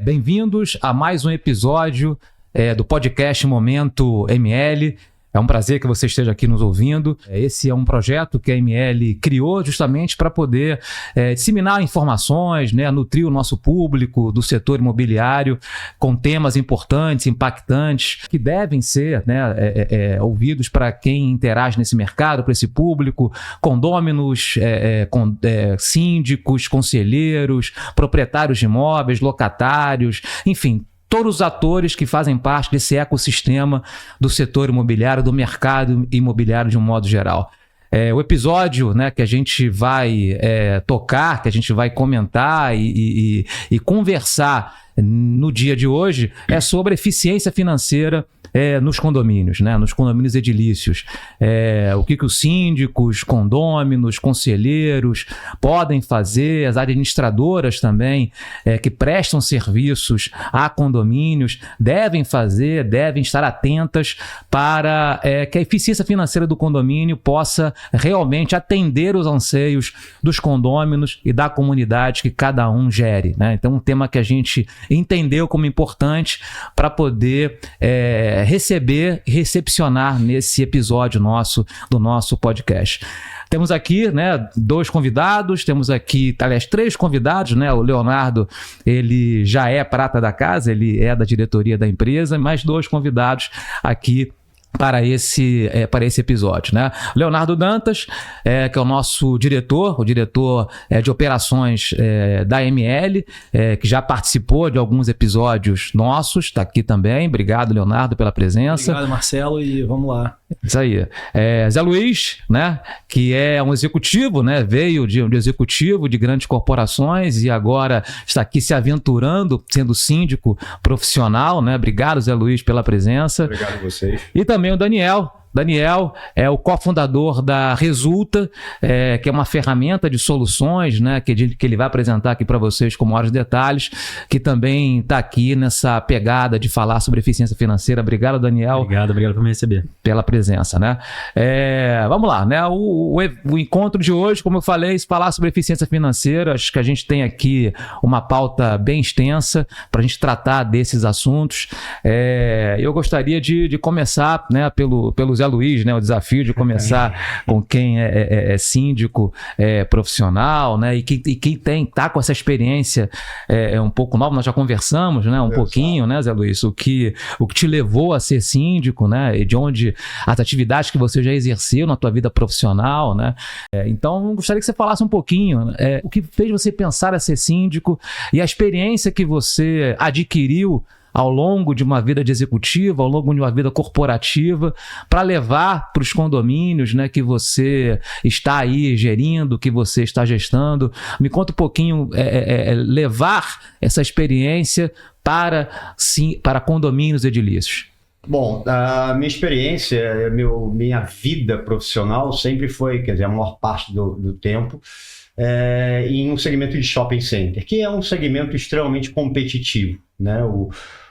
Bem-vindos a mais um episódio do podcast Momento ML. É um prazer que você esteja aqui nos ouvindo. Esse é um projeto que a ML criou justamente para poder disseminar informações, nutrir o nosso público do setor imobiliário com temas importantes, impactantes, que devem ser ouvidos para quem interage nesse mercado, para esse público, condôminos, síndicos, conselheiros, proprietários de imóveis, locatários, enfim, todos os atores que fazem parte desse ecossistema do setor imobiliário, do mercado imobiliário de um modo geral. O episódio que a gente vai tocar, que a gente vai comentar e conversar no dia de hoje é sobre eficiência financeira nos condomínios, nos condomínios edilícios. O que os síndicos, condôminos, conselheiros podem fazer, as administradoras também, que prestam serviços a condomínios, devem fazer, devem estar atentas para que a eficiência financeira do condomínio possa realmente atender os anseios dos condôminos e da comunidade que cada um gere, Então, um tema que a gente entendeu como importante para poder receber e recepcionar nesse episódio do nosso podcast. Temos aqui dois convidados, temos aqui, aliás, três convidados, O Leonardo, ele já é prata da casa, ele é da diretoria da empresa, mais dois convidados aqui para esse episódio, Leonardo Dantas, que é o nosso diretor, de operações da ML, que já participou de alguns episódios nossos, está aqui também. Obrigado, Leonardo, pela presença. Obrigado, Marcelo, e vamos lá. Isso aí. Zé Luiz, que é um executivo, veio de um executivo de grandes corporações e agora está aqui se aventurando, sendo síndico profissional, Obrigado, Zé Luiz, pela presença. Obrigado a vocês. E também o Daniel. Daniel é o cofundador da Resulta, que é uma ferramenta de soluções, que ele vai apresentar aqui para vocês com maiores detalhes, que também está aqui nessa pegada de falar sobre eficiência financeira. Obrigado, Daniel. Obrigado por me receber. Pela presença, Vamos lá, o encontro de hoje, como eu falei, falar sobre eficiência financeira. Acho que a gente tem aqui uma pauta bem extensa para a gente tratar desses assuntos. Eu gostaria de começar, pelo Zé Luiz, o desafio de começar com quem é síndico profissional, e quem está com essa experiência um pouco nova. Nós já conversamos, pouquinho, Zé Luiz, o que te levou a ser síndico, e de onde as atividades que você já exerceu na tua vida profissional, Então, gostaria que você falasse um pouquinho o que fez você pensar a ser síndico e a experiência que você adquiriu ao longo de uma vida de executiva, ao longo de uma vida corporativa, para levar para os condomínios, que você está aí gerindo, que você está gestando. Me conta um pouquinho, levar essa experiência para condomínios edilícios. Bom, a minha experiência, minha vida profissional sempre foi, a maior parte do tempo, em um segmento de shopping center, que é um segmento extremamente competitivo,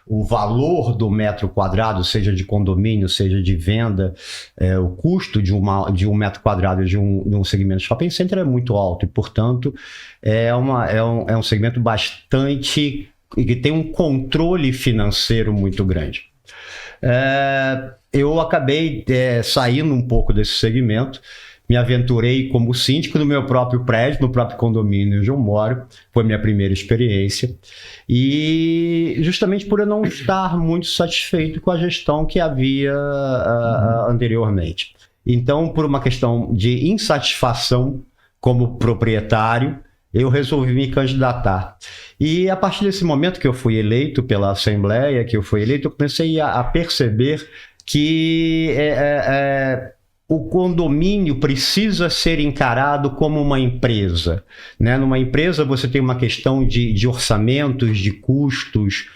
O valor do metro quadrado, seja de condomínio, seja de venda, o custo de um metro quadrado de um segmento de shopping center é muito alto e, portanto, é um segmento bastante que tem um controle financeiro muito grande. Eu acabei saindo um pouco desse segmento. Me aventurei como síndico no meu próprio prédio, no próprio condomínio onde eu moro. Foi minha primeira experiência. E justamente por eu não estar muito satisfeito com a gestão que havia anteriormente. Então, por uma questão de insatisfação como proprietário, eu resolvi me candidatar. E a partir desse momento que eu fui eleito pela Assembleia, eu comecei a perceber que o condomínio precisa ser encarado como uma empresa, Numa empresa você tem uma questão de orçamentos, de custos,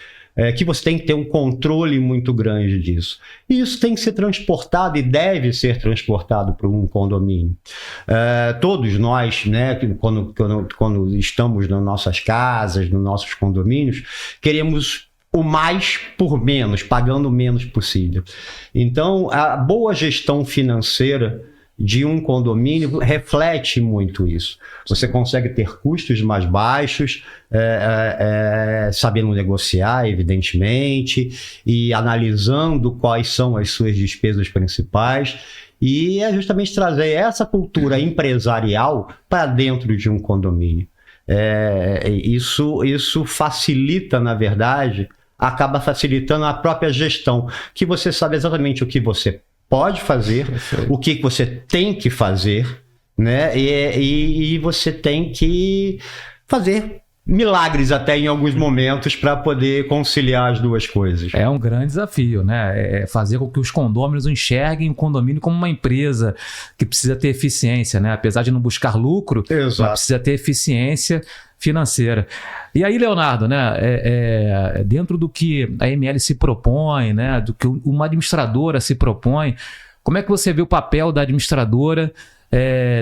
que você tem que ter um controle muito grande disso. E isso tem que ser transportado e deve ser transportado para um condomínio. Todos nós, quando estamos nas nossas casas, nos nossos condomínios, queremos o mais por menos, pagando o menos possível. Então, a boa gestão financeira de um condomínio reflete muito isso. Você consegue ter custos mais baixos, sabendo negociar, evidentemente, e analisando quais são as suas despesas principais. E é justamente trazer essa cultura empresarial para dentro de um condomínio. Isso facilita, na verdade, acaba facilitando a própria gestão, que você sabe exatamente o que você pode fazer, o que você tem que fazer, né? E você tem que fazer milagres até em alguns momentos para poder conciliar as duas coisas. É um grande desafio, né? É fazer com que os condôminos enxerguem o condomínio como uma empresa que precisa ter eficiência, né? Apesar de não buscar lucro, mas precisa ter eficiência financeira. E aí, Leonardo, né? Dentro do que a ML se propõe, né? Do que uma administradora se propõe, como é que você vê o papel da administradora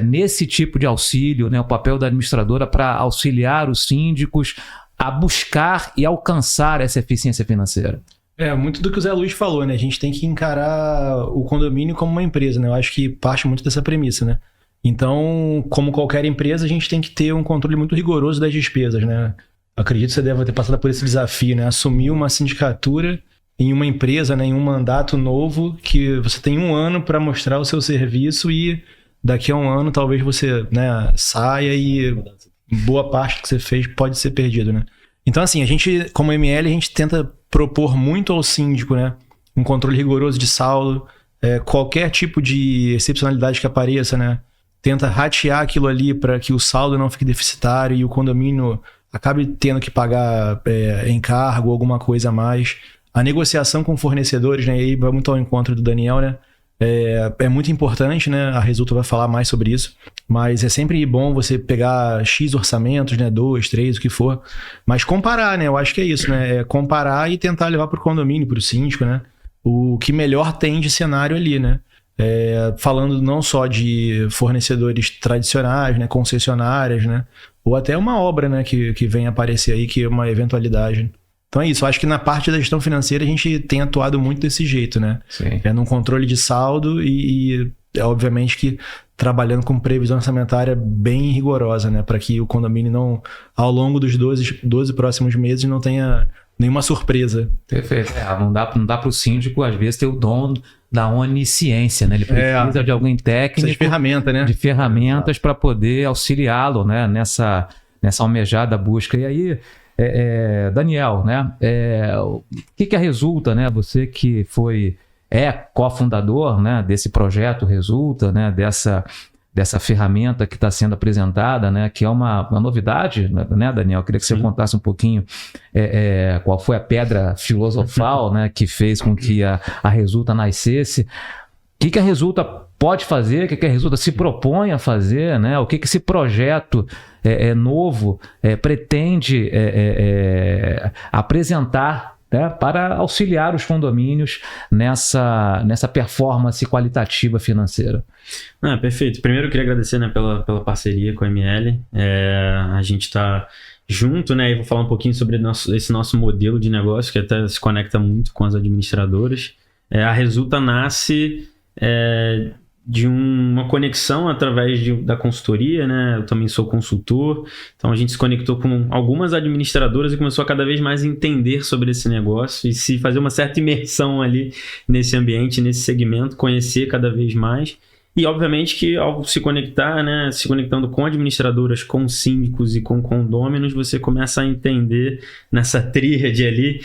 nesse tipo de auxílio, né? O papel da administradora para auxiliar os síndicos a buscar e alcançar essa eficiência financeira? Muito do que o Zé Luiz falou, né? A gente tem que encarar o condomínio como uma empresa, né? Eu acho que parte muito dessa premissa, né? Então, como qualquer empresa, a gente tem que ter um controle muito rigoroso das despesas, né? Acredito que você deve ter passado por esse desafio, né? Assumir uma sindicatura em uma empresa, né? Em um mandato novo, que você tem 1 ano para mostrar o seu serviço e daqui a 1 ano talvez você, né, saia e boa parte que você fez pode ser perdido, né? Então, assim, a gente, como ML, a gente tenta propor muito ao síndico, né? Um controle rigoroso de saldo, qualquer tipo de excepcionalidade que apareça, né? Tenta ratear aquilo ali para que o saldo não fique deficitário e o condomínio acabe tendo que pagar encargo ou alguma coisa a mais. A negociação com fornecedores, né? E aí vai muito ao encontro do Daniel, né? É muito importante, né? A Resulta vai falar mais sobre isso, mas é sempre bom você pegar X orçamentos, né? 2, 3, o que for, mas comparar, né? Eu acho que é isso, né? Comparar e tentar levar para o condomínio, para o síndico, né? O que melhor tem de cenário ali, né? Falando não só de fornecedores tradicionais, né? Concessionárias, né? Ou até uma obra, né? Que vem aparecer aí, que é uma eventualidade. Então é isso, eu acho que na parte da gestão financeira a gente tem atuado muito desse jeito, né? Sim. Num controle de saldo e obviamente que trabalhando com previsão orçamentária bem rigorosa, né? Para que o condomínio não, ao longo dos 12 próximos meses, não tenha nenhuma surpresa. Perfeito. Não dá para o síndico, às vezes, ter o dom da onisciência, né? Ele precisa de alguém técnico, precisa de ferramenta, né? De ferramentas para poder auxiliá-lo, né? Nessa almejada busca. E aí, Daniel, né? O que a Resulta, né? Você que é cofundador, né? Desse projeto Resulta, né? Dessa ferramenta que está sendo apresentada, né? Que é uma novidade, né, Daniel? Eu queria que você contasse um pouquinho qual foi a pedra filosofal, né? Que fez com que a Resulta nascesse. O que a Resulta pode fazer? O que a Resulta se propõe a fazer, né? O que esse projeto novo pretende apresentar, né, para auxiliar os condomínios nessa performance qualitativa financeira? Perfeito. Primeiro eu queria agradecer, né, pela parceria com a ML. A gente está junto, né, e vou falar um pouquinho sobre esse nosso modelo de negócio, que até se conecta muito com as administradoras. A Resulta nasce de uma conexão através da consultoria, né? Eu também sou consultor, então a gente se conectou com algumas administradoras e começou a cada vez mais entender sobre esse negócio e se fazer uma certa imersão ali nesse ambiente, nesse segmento, conhecer cada vez mais. E obviamente que ao se conectar, né, se conectando com administradoras, com síndicos e com condôminos, você começa a entender nessa tríade ali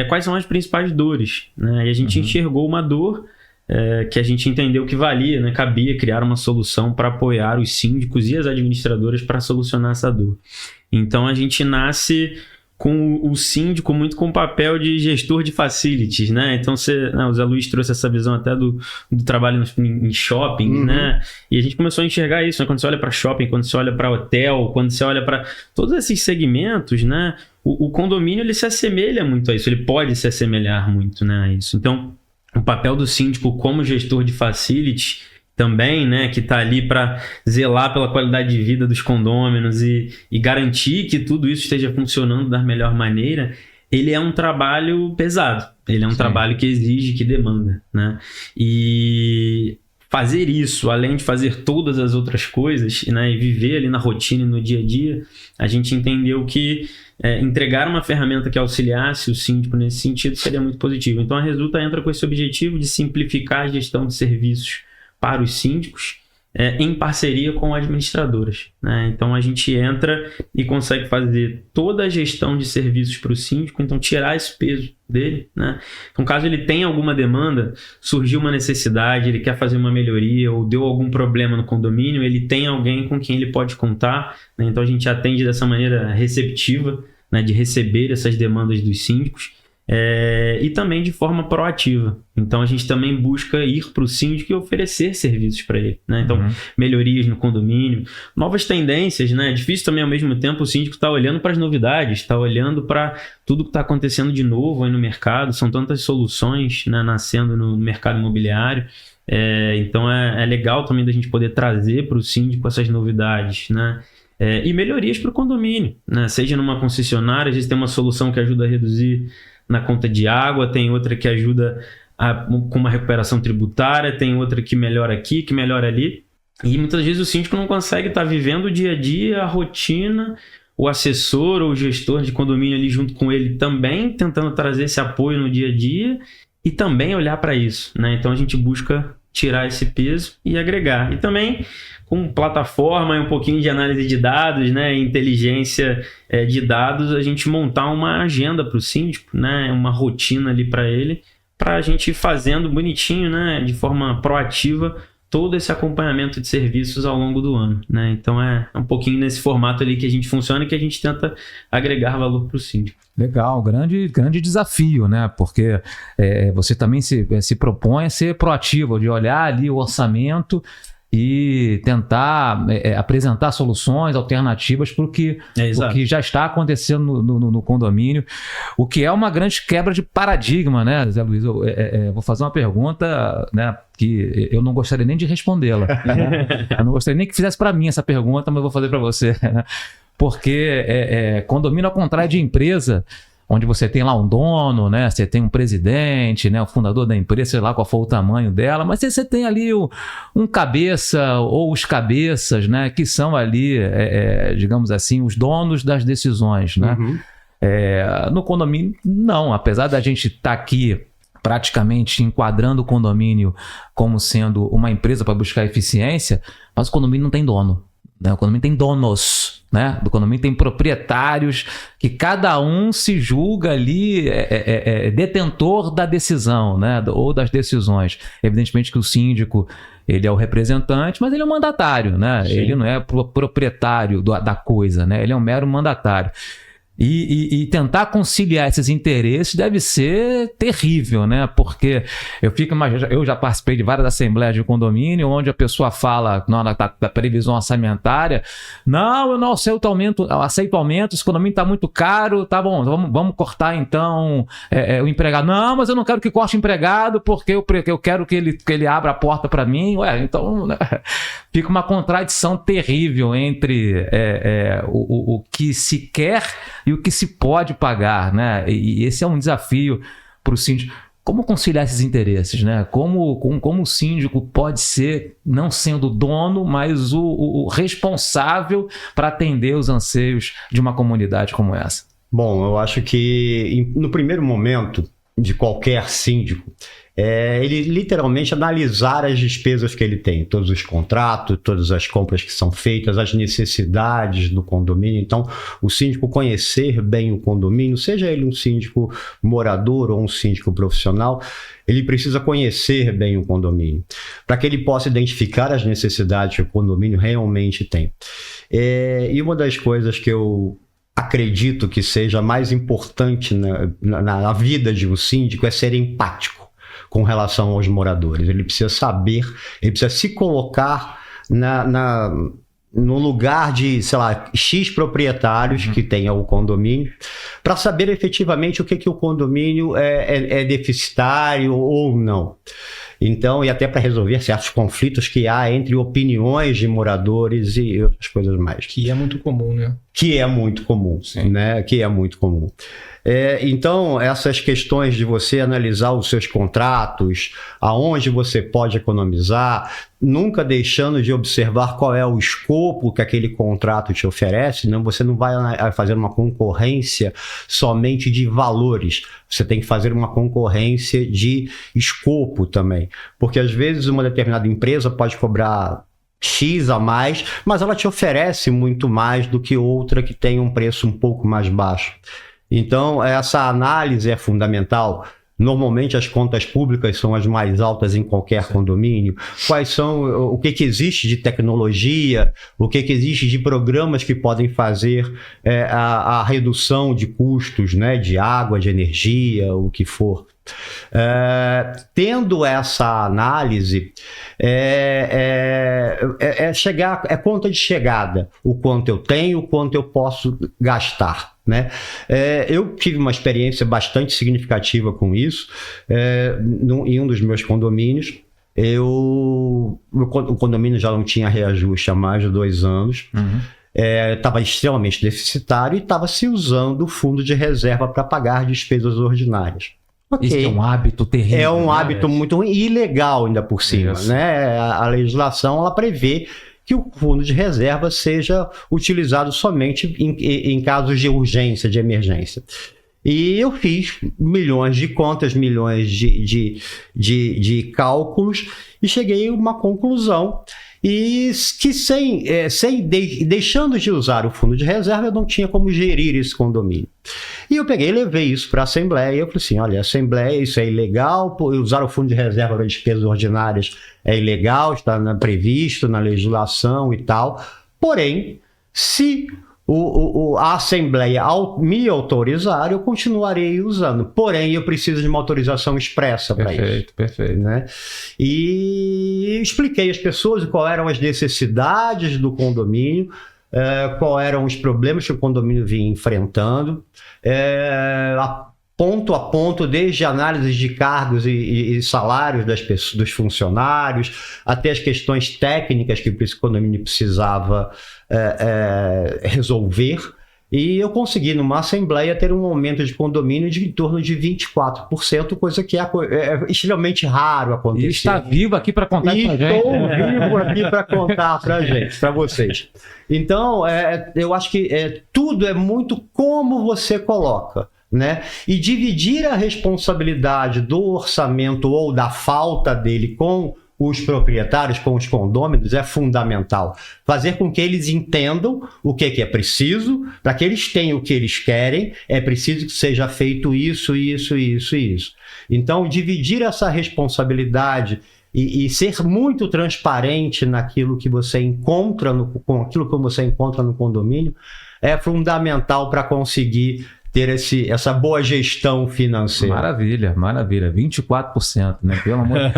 quais são as principais dores, né? E a gente enxergou uma dor que a gente entendeu que valia, né? Cabia criar uma solução para apoiar os síndicos e as administradoras para solucionar essa dor. Então a gente nasce com o síndico muito com o papel de gestor de facilities, né? Então o Zé Luiz trouxe essa visão até do trabalho em shopping, né? E a gente começou a enxergar isso, né? Quando você olha para shopping, quando você olha para hotel, quando você olha para todos esses segmentos, né? O condomínio ele se assemelha muito a isso, ele pode se assemelhar muito, né, a isso. Então o papel do síndico como gestor de facility também, né, que está ali para zelar pela qualidade de vida dos condôminos e garantir que tudo isso esteja funcionando da melhor maneira, ele é um trabalho pesado, ele é um trabalho que exige, que demanda, né? E fazer isso, além de fazer todas as outras coisas, né, e viver ali na rotina e no dia a dia, a gente entendeu que entregar uma ferramenta que auxiliasse o síndico nesse sentido seria muito positivo. Então a Resulta entra com esse objetivo de simplificar a gestão de serviços para os síndicos, em parceria com administradoras, né? Então a gente entra e consegue fazer toda a gestão de serviços para o síndico, então tirar esse peso dele, né? Então caso ele tenha alguma demanda, surgiu uma necessidade, ele quer fazer uma melhoria ou deu algum problema no condomínio, ele tem alguém com quem ele pode contar, né? Então a gente atende dessa maneira receptiva, né, de receber essas demandas dos síndicos. E também de forma proativa. Então a gente também busca ir para o síndico e oferecer serviços para ele, né? Então, melhorias no condomínio, novas tendências, né? É difícil também ao mesmo tempo o síndico estar olhando para as novidades, estar olhando para tudo que está acontecendo de novo aí no mercado. São tantas soluções, né, nascendo no mercado imobiliário. Então é legal também da gente poder trazer para o síndico essas novidades, né? E melhorias para o condomínio, né? Seja numa concessionária, às vezes tem uma solução que ajuda a reduzir na conta de água, tem outra que ajuda com uma recuperação tributária, tem outra que melhora aqui, que melhora ali. E muitas vezes o síndico não consegue estar vivendo o dia a dia, a rotina, o assessor ou o gestor de condomínio ali junto com ele também, tentando trazer esse apoio no dia a dia e também olhar para isso, né? Então a gente busca tirar esse peso e agregar. E também com plataforma e um pouquinho de análise de dados, né, inteligência de dados, a gente montar uma agenda para o síndico, né, uma rotina ali para ele, para a gente ir fazendo bonitinho, né, de forma proativa, todo esse acompanhamento de serviços ao longo do ano, né? Então é um pouquinho nesse formato ali que a gente funciona e que a gente tenta agregar valor para o síndico. Legal, grande desafio, né? Porque você também se propõe a ser proativo, de olhar ali o orçamento e tentar apresentar soluções alternativas para o que já está acontecendo no condomínio, o que é uma grande quebra de paradigma, né, Zé Luiz? Vou fazer uma pergunta, né, que eu não gostaria nem de respondê-la. Né? Eu não gostaria nem que fizesse para mim essa pergunta, mas eu vou fazer para você. Né? Porque condomínio, ao contrário de empresa, onde você tem lá um dono, né? Você tem um presidente, né? O fundador da empresa, sei lá qual for o tamanho dela, mas você tem ali um cabeça ou os cabeças, né? Que são ali, digamos assim, os donos das decisões, né? No condomínio, não. Apesar da gente estar aqui praticamente enquadrando o condomínio como sendo uma empresa para buscar eficiência, mas o condomínio não tem dono. Né? O condomínio tem donos, né? O condomínio tem proprietários que cada um se julga ali detentor da decisão, né? Ou das decisões. Evidentemente que o síndico, ele é o representante, mas ele é o mandatário, né? Sim. Ele não é proprietário da coisa, né? Ele é um mero mandatário. E tentar conciliar esses interesses deve ser terrível, né? Porque eu já participei de várias assembleias de condomínio onde a pessoa fala na hora da previsão orçamentária: não, eu não aceito aumento, esse condomínio está muito caro, tá bom, vamos cortar então o empregado. Não, mas eu não quero que corte o empregado porque eu quero que ele abra a porta para mim. Então, né? Fica uma contradição terrível entre o que se quer e o que se pode pagar, né? E esse é um desafio para o síndico. Como conciliar esses interesses, né? Como o síndico pode ser, não sendo dono, mas o responsável para atender os anseios de uma comunidade como essa? Bom, eu acho que no primeiro momento de qualquer síndico, ele literalmente analisar as despesas que ele tem, todos os contratos, todas as compras que são feitas, as necessidades do condomínio. Então, o síndico conhecer bem o condomínio, seja ele um síndico morador ou um síndico profissional, ele precisa conhecer bem o condomínio, para que ele possa identificar as necessidades que o condomínio realmente tem. E uma das coisas que eu acredito que seja mais importante na vida de um síndico é ser empático com relação aos moradores. Ele precisa saber, ele precisa se colocar no lugar de, sei lá, X proprietários que tenham o condomínio, para saber efetivamente o que o condomínio é deficitário ou não. Então, e até para resolver certos conflitos que há entre opiniões de moradores e outras coisas mais. Que é muito comum, né? que é muito comum, né? Que é muito comum. Então, essas questões de você analisar os seus contratos, aonde você pode economizar, nunca deixando de observar qual é o escopo que aquele contrato te oferece, não, você não vai fazer uma concorrência somente de valores, você tem que fazer uma concorrência de escopo também, porque às vezes uma determinada empresa pode cobrar X a mais, mas ela te oferece muito mais do que outra que tem um preço um pouco mais baixo. Então, essa análise é fundamental. Normalmente, as contas públicas são as mais altas em qualquer condomínio. Quais são, o que existe de tecnologia, o que existe de programas que podem fazer a redução de custos, né, de água, de energia, o que for. Tendo essa análise, é conta de chegada, o quanto eu tenho, o quanto eu posso gastar, né? Eu tive uma experiência bastante significativa com isso em um dos meus condomínios. O condomínio já não tinha reajuste há mais de 2 anos. Estava extremamente deficitário e estava se usando o fundo de reserva para pagar despesas ordinárias. Okay. Isso é um hábito terrível. É um hábito muito ruim e ilegal ainda por cima, né? A legislação ela prevê que o fundo de reserva seja utilizado somente em casos de urgência, de emergência. E eu fiz milhões de contas, milhões de cálculos e cheguei a uma conclusão e que deixando de usar o fundo de reserva, eu não tinha como gerir esse condomínio. E eu peguei e levei isso para a Assembleia. Eu falei assim, olha, Assembleia, isso é ilegal, usar o fundo de reserva para despesas ordinárias é ilegal, está previsto na legislação e tal. Porém, se a Assembleia me autorizar, eu continuarei usando. Porém, eu preciso de uma autorização expressa para isso. Perfeito. Né? E expliquei às pessoas quais eram as necessidades do condomínio, quais eram os problemas que o condomínio vinha enfrentando, ponto a ponto, desde análise de cargos e salários dos funcionários, até as questões técnicas que o condomínio precisava resolver. E eu consegui, numa assembleia, ter um aumento de condomínio de em torno de 24%, coisa que é extremamente raro acontecer. E está vivo aqui para contar para a gente. Estou vivo aqui para contar para a gente, para vocês. Então, eu acho que tudo é muito como você coloca, né? E dividir a responsabilidade do orçamento ou da falta dele com os proprietários, com os condôminos, é fundamental. Fazer com que eles entendam o que é preciso, para que eles tenham o que eles querem, é preciso que seja feito isso. Então, dividir essa responsabilidade e ser muito transparente naquilo que você encontra, com aquilo que você encontra no condomínio, é fundamental para conseguir ter essa boa gestão financeira. Maravilha. 24%, né? Pelo amor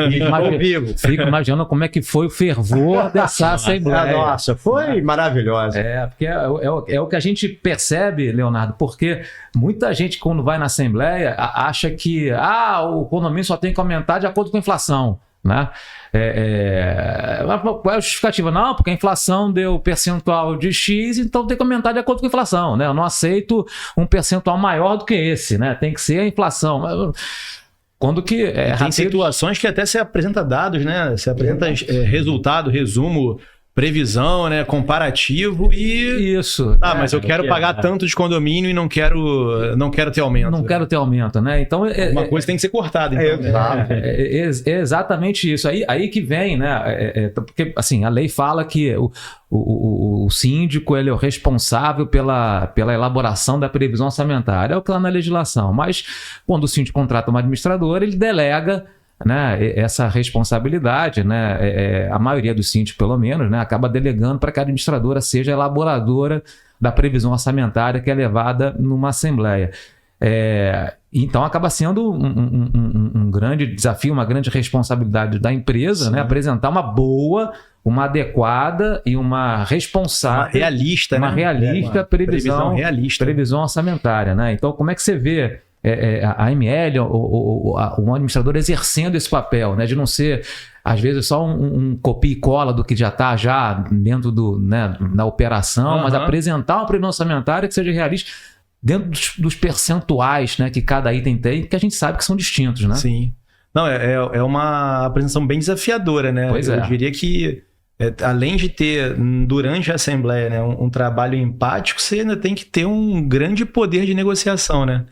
de Deus. Fico imaginando como é que foi o fervor dessa Assembleia. Nossa, foi maravilhosa. Porque é o que a gente percebe, Leonardo, porque muita gente, quando vai na Assembleia, acha que o condomínio só tem que aumentar de acordo com a inflação, né? Qual é a justificativa? Não, porque a inflação deu percentual de X, então tem que aumentar de acordo com a inflação, né? Eu não aceito um percentual maior do que esse, né? Tem que ser a inflação. Quando que tem situações que até se apresenta dados, né? Se apresenta resultado, resumo, previsão, né? Comparativo e... Isso. Mas eu quero pagar tanto de condomínio e não quero ter aumento. Não quero ter aumento, né? Então... Uma coisa tem que ser cortada, então. É exatamente isso. Aí que vem, né? Porque, assim, a lei fala que o síndico ele é o responsável pela elaboração da previsão orçamentária. É o que está na legislação. Mas, quando o síndico contrata uma administradora, ele delega, né, essa responsabilidade, né, a maioria dos síndicos, pelo menos, né, acaba delegando para que a administradora seja a elaboradora da previsão orçamentária que é levada numa assembleia. Então acaba sendo um grande desafio, uma grande responsabilidade da empresa, né, apresentar uma adequada e uma responsável, uma realista previsão realista. Previsão orçamentária, né? Então como é que você vê a ML, um administrador exercendo esse papel, né? De não ser, às vezes, só um copia e cola do que já está dentro na operação, mas apresentar uma previsão orçamentária que seja realista dentro dos percentuais, né, que cada item tem, que a gente sabe que são distintos, né? Sim. Não, é uma apresentação bem desafiadora, né? Pois Eu diria que, além de ter, durante a Assembleia, né, um trabalho empático, você ainda tem que ter um grande poder de negociação, né?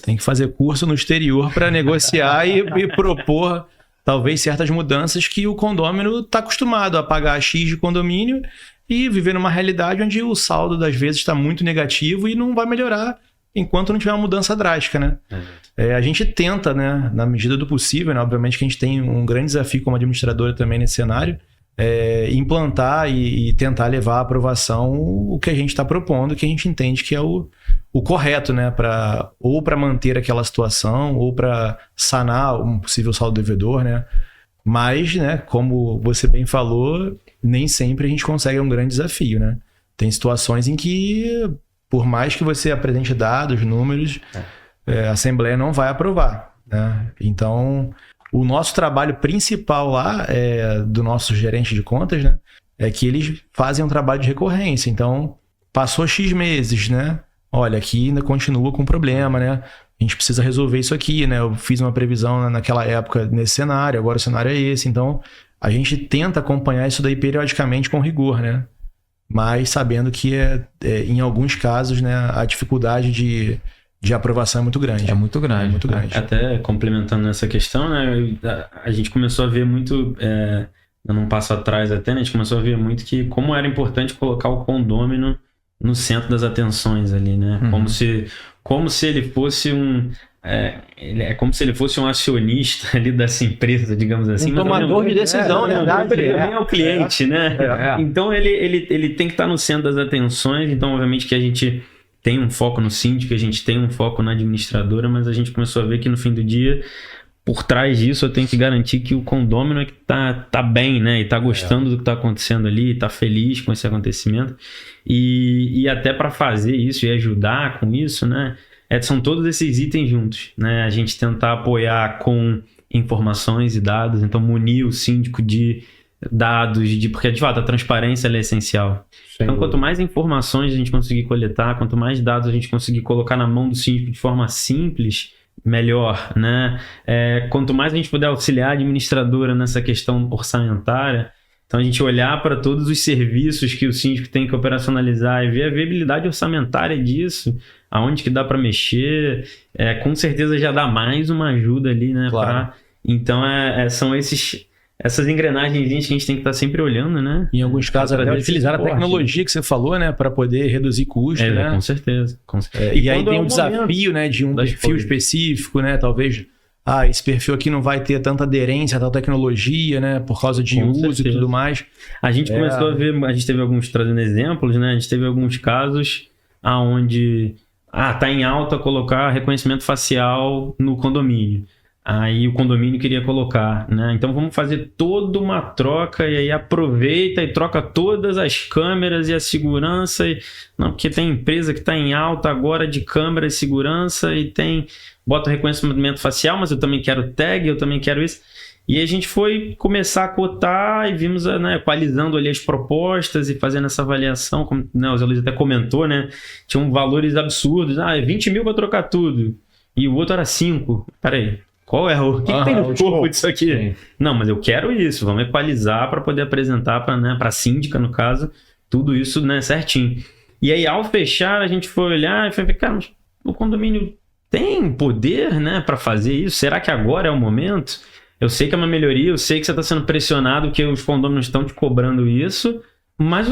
Tem que fazer curso no exterior para negociar e propor, talvez, certas mudanças que o condômino está acostumado a pagar X de condomínio e viver numa realidade onde o saldo, das vezes, está muito negativo e não vai melhorar enquanto não tiver uma mudança drástica, né? A gente tenta, né, na medida do possível, né, obviamente que a gente tem um grande desafio como administradora também nesse cenário, implantar e tentar levar à aprovação o que a gente está propondo, que a gente entende que é o correto, né, ou para manter aquela situação, ou para sanar um possível saldo devedor, né? Mas, né, como você bem falou, nem sempre a gente consegue, um grande desafio, né? Tem situações em que, por mais que você apresente dados, números, a Assembleia não vai aprovar, né? Então, o nosso trabalho principal lá, do nosso gerente de contas, né, é que eles fazem um trabalho de recorrência. Então, passou X meses, né? Olha, aqui ainda continua com problema, né? A gente precisa resolver isso aqui, né? Eu fiz uma previsão naquela época nesse cenário, agora o cenário é esse. Então, a gente tenta acompanhar isso daí periodicamente com rigor, né? Mas sabendo que, em alguns casos, né, a dificuldade de aprovação é muito grande. É muito grande. É muito grande. Até complementando essa questão, né, a gente começou a ver muito, num passo atrás até, né, a gente começou a ver muito que como era importante colocar o condômino no centro das atenções ali, né? Como se ele fosse como se ele fosse um acionista ali dessa empresa, digamos assim. Um tomador de decisão, né? Ele também é o cliente, né? Então ele tem que estar no centro das atenções. Então, obviamente, que a gente tem um foco no síndico, a gente tem um foco na administradora, mas a gente começou a ver que no fim do dia, por trás disso, eu tenho que garantir que o condômino é que tá bem, né? E tá gostando do que tá acontecendo ali, tá feliz com esse acontecimento. E até para fazer isso e ajudar com isso, né? São todos esses itens juntos, né? A gente tentar apoiar com informações e dados, então munir o síndico de dados, porque de fato a transparência ela é essencial. Então, quanto mais informações a gente conseguir coletar, quanto mais dados a gente conseguir colocar na mão do síndico de forma simples, melhor, né? Quanto mais a gente puder auxiliar a administradora nessa questão orçamentária, então a gente olhar para todos os serviços que o síndico tem que operacionalizar e ver a viabilidade orçamentária disso, aonde que dá para mexer, com certeza já dá mais uma ajuda ali, né? Claro. Então são essas engrenagens que a gente tem que estar sempre olhando, né? Em alguns casos, até utilizar a tecnologia que você falou, né? Para poder reduzir custos, né? Com certeza. E aí tem um desafio, né? De um perfil específico, né? Talvez, esse perfil aqui não vai ter tanta aderência a tal tecnologia, né? Por causa de uso e tudo mais. A gente começou a ver, a gente teve trazendo exemplos, né? A gente teve alguns casos onde tá em alta colocar reconhecimento facial no condomínio. Aí o condomínio queria colocar, né? Então vamos fazer toda uma troca e aí aproveita e troca todas as câmeras e a segurança. Não, porque tem empresa que está em alta agora de câmera e segurança e bota o reconhecimento facial, mas eu também quero tag, eu também quero isso. E a gente foi começar a cotar e vimos, né, equalizando ali as propostas e fazendo essa avaliação, como, né, o Zé Luiz até comentou, né? Tinham valores absurdos, 20 mil para trocar tudo. E o outro era 5. Peraí. Qual é o que tem no corpo disso aqui? Sim. Não, mas eu quero isso. Vamos equalizar para poder apresentar para a síndica, no caso, tudo isso, né, certinho. E aí, ao fechar, a gente foi olhar e foi ver, cara, mas o condomínio tem poder, né, para fazer isso? Será que agora é o momento? Eu sei que é uma melhoria, eu sei que você está sendo pressionado, que os condôminos estão te cobrando isso, mas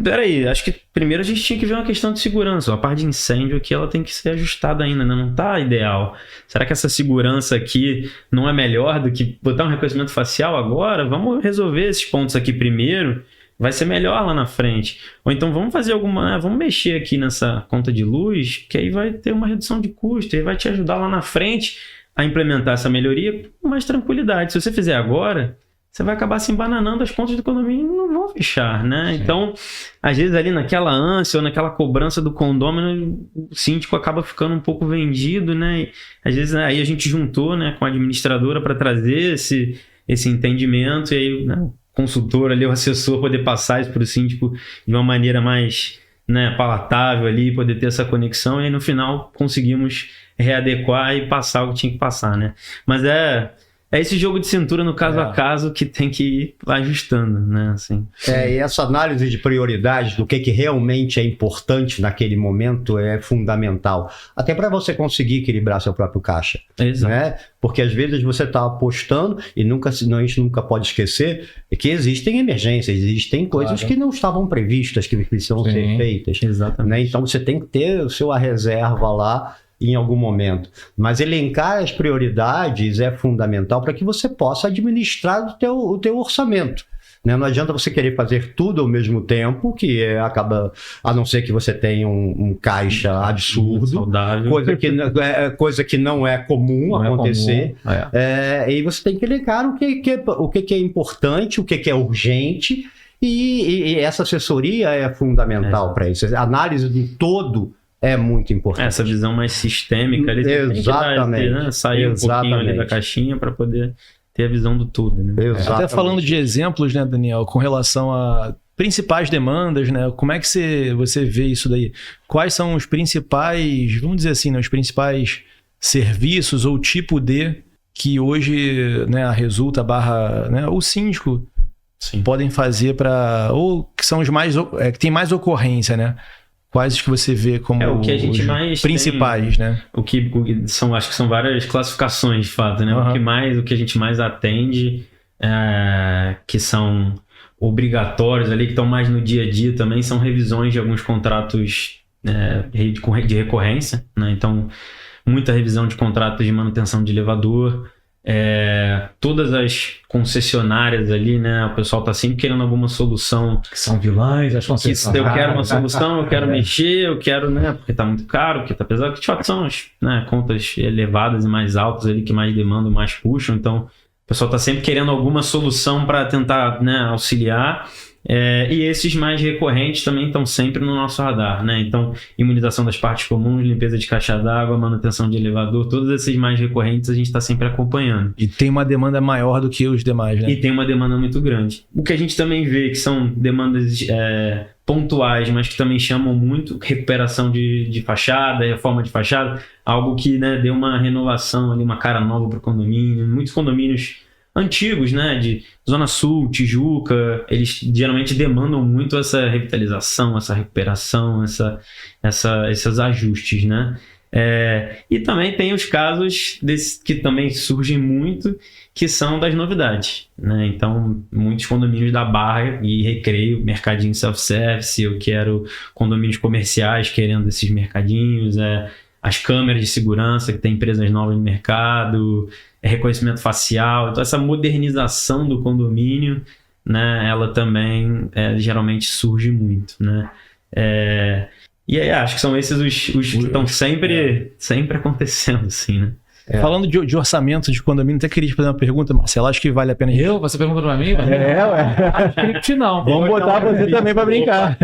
peraí, acho que primeiro a gente tinha que ver uma questão de segurança. A parte de incêndio aqui, ela tem que ser ajustada ainda, né? Não está ideal. Será que essa segurança aqui não é melhor do que botar um reconhecimento facial agora? Vamos resolver esses pontos aqui primeiro, vai ser melhor lá na frente. Ou então vamos fazer vamos mexer aqui nessa conta de luz, que aí vai ter uma redução de custo, e vai te ajudar lá na frente a implementar essa melhoria com mais tranquilidade. Se você fizer agora, você vai acabar se embananando, as contas do condomínio não vão fechar, né? Sim. Então, às vezes ali naquela ânsia ou naquela cobrança do condômino, o síndico acaba ficando um pouco vendido, né? E, às vezes aí a gente juntou, né, com a administradora para trazer esse entendimento e aí, né, o consultor ali, o assessor poder passar isso para o síndico de uma maneira mais, né, palatável ali, poder ter essa conexão e aí no final conseguimos readequar e passar o que tinha que passar, né? Mas é esse jogo de cintura no caso a caso que tem que ir ajustando, né? Assim. E essa análise de prioridades do que realmente é importante naquele momento é fundamental. Até para você conseguir equilibrar seu próprio caixa. Exato. Né? Porque às vezes você está apostando e a gente nunca pode esquecer que existem emergências, existem coisas que não estavam previstas, que precisam ser feitas. Exatamente. Né? Então você tem que ter a sua reserva lá em algum momento. Mas elencar as prioridades é fundamental para que você possa administrar o teu orçamento. Né? Não adianta você querer fazer tudo ao mesmo tempo, que acaba, a não ser que você tenha um caixa absurdo, saudável. Coisa que não é comum acontecer. E você tem que elencar o que é importante, o que é urgente, e essa assessoria é fundamental para isso. A análise do todo é muito importante. Essa visão mais sistêmica, ele tem que dar, né? Sair um pouquinho ali da caixinha para poder ter a visão do todo, né? Até falando de exemplos, né, Daniel, com relação a principais demandas, né? Como é que você vê isso daí? Quais são os principais, vamos dizer assim, né, os principais serviços ou tipo de que hoje, né, a Resulta né, o síndico podem fazer para, ou que são os mais, que tem mais ocorrência, né? Quais que você vê como o que a gente os mais principais, tem, né? Acho que são várias classificações de fato, né? O que a gente mais atende, que são obrigatórios ali, que estão mais no dia a dia também, são revisões de alguns contratos de recorrência, né? Então, muita revisão de contratos de manutenção de elevador, todas as concessionárias ali, né? O pessoal tá sempre querendo alguma solução. Que são vilãs, as concessionárias. Eu quero uma solução, eu quero mexer, eu quero, né? Porque tá muito caro, porque tá pesado. Que de fato são as, né, contas elevadas e mais altas ali que mais demandam, mais puxam. Então, o pessoal tá sempre querendo alguma solução para tentar, né, auxiliar. E esses mais recorrentes também estão sempre no nosso radar, né? Então, imunização das partes comuns, limpeza de caixa d'água, manutenção de elevador, todos esses mais recorrentes a gente está sempre acompanhando. E tem uma demanda maior do que os demais, né? E tem uma demanda muito grande. O que a gente também vê que são demandas pontuais, mas que também chamam muito, recuperação de fachada, reforma de fachada, algo que, né, deu uma renovação ali, uma cara nova para o condomínio. Muitos condomínios antigos, né, de Zona Sul, Tijuca, eles geralmente demandam muito essa revitalização, essa recuperação, esses ajustes, né? E também tem os casos que também surgem muito, que são das novidades, né? Então, muitos condomínios da Barra e Recreio, mercadinho self-service, eu quero condomínios comerciais querendo esses mercadinhos, as câmeras de segurança, que tem empresas novas no mercado, reconhecimento facial. Então, essa modernização do condomínio, né, ela também geralmente surge muito, né? E aí, acho que são esses os que estão sempre acontecendo, assim, né? Falando de orçamento de condomínio, até queria te fazer uma pergunta, Marcelo. Acho que vale a pena. Você pergunta pra mim? Acho que não. Vamos botar você também pra brincar.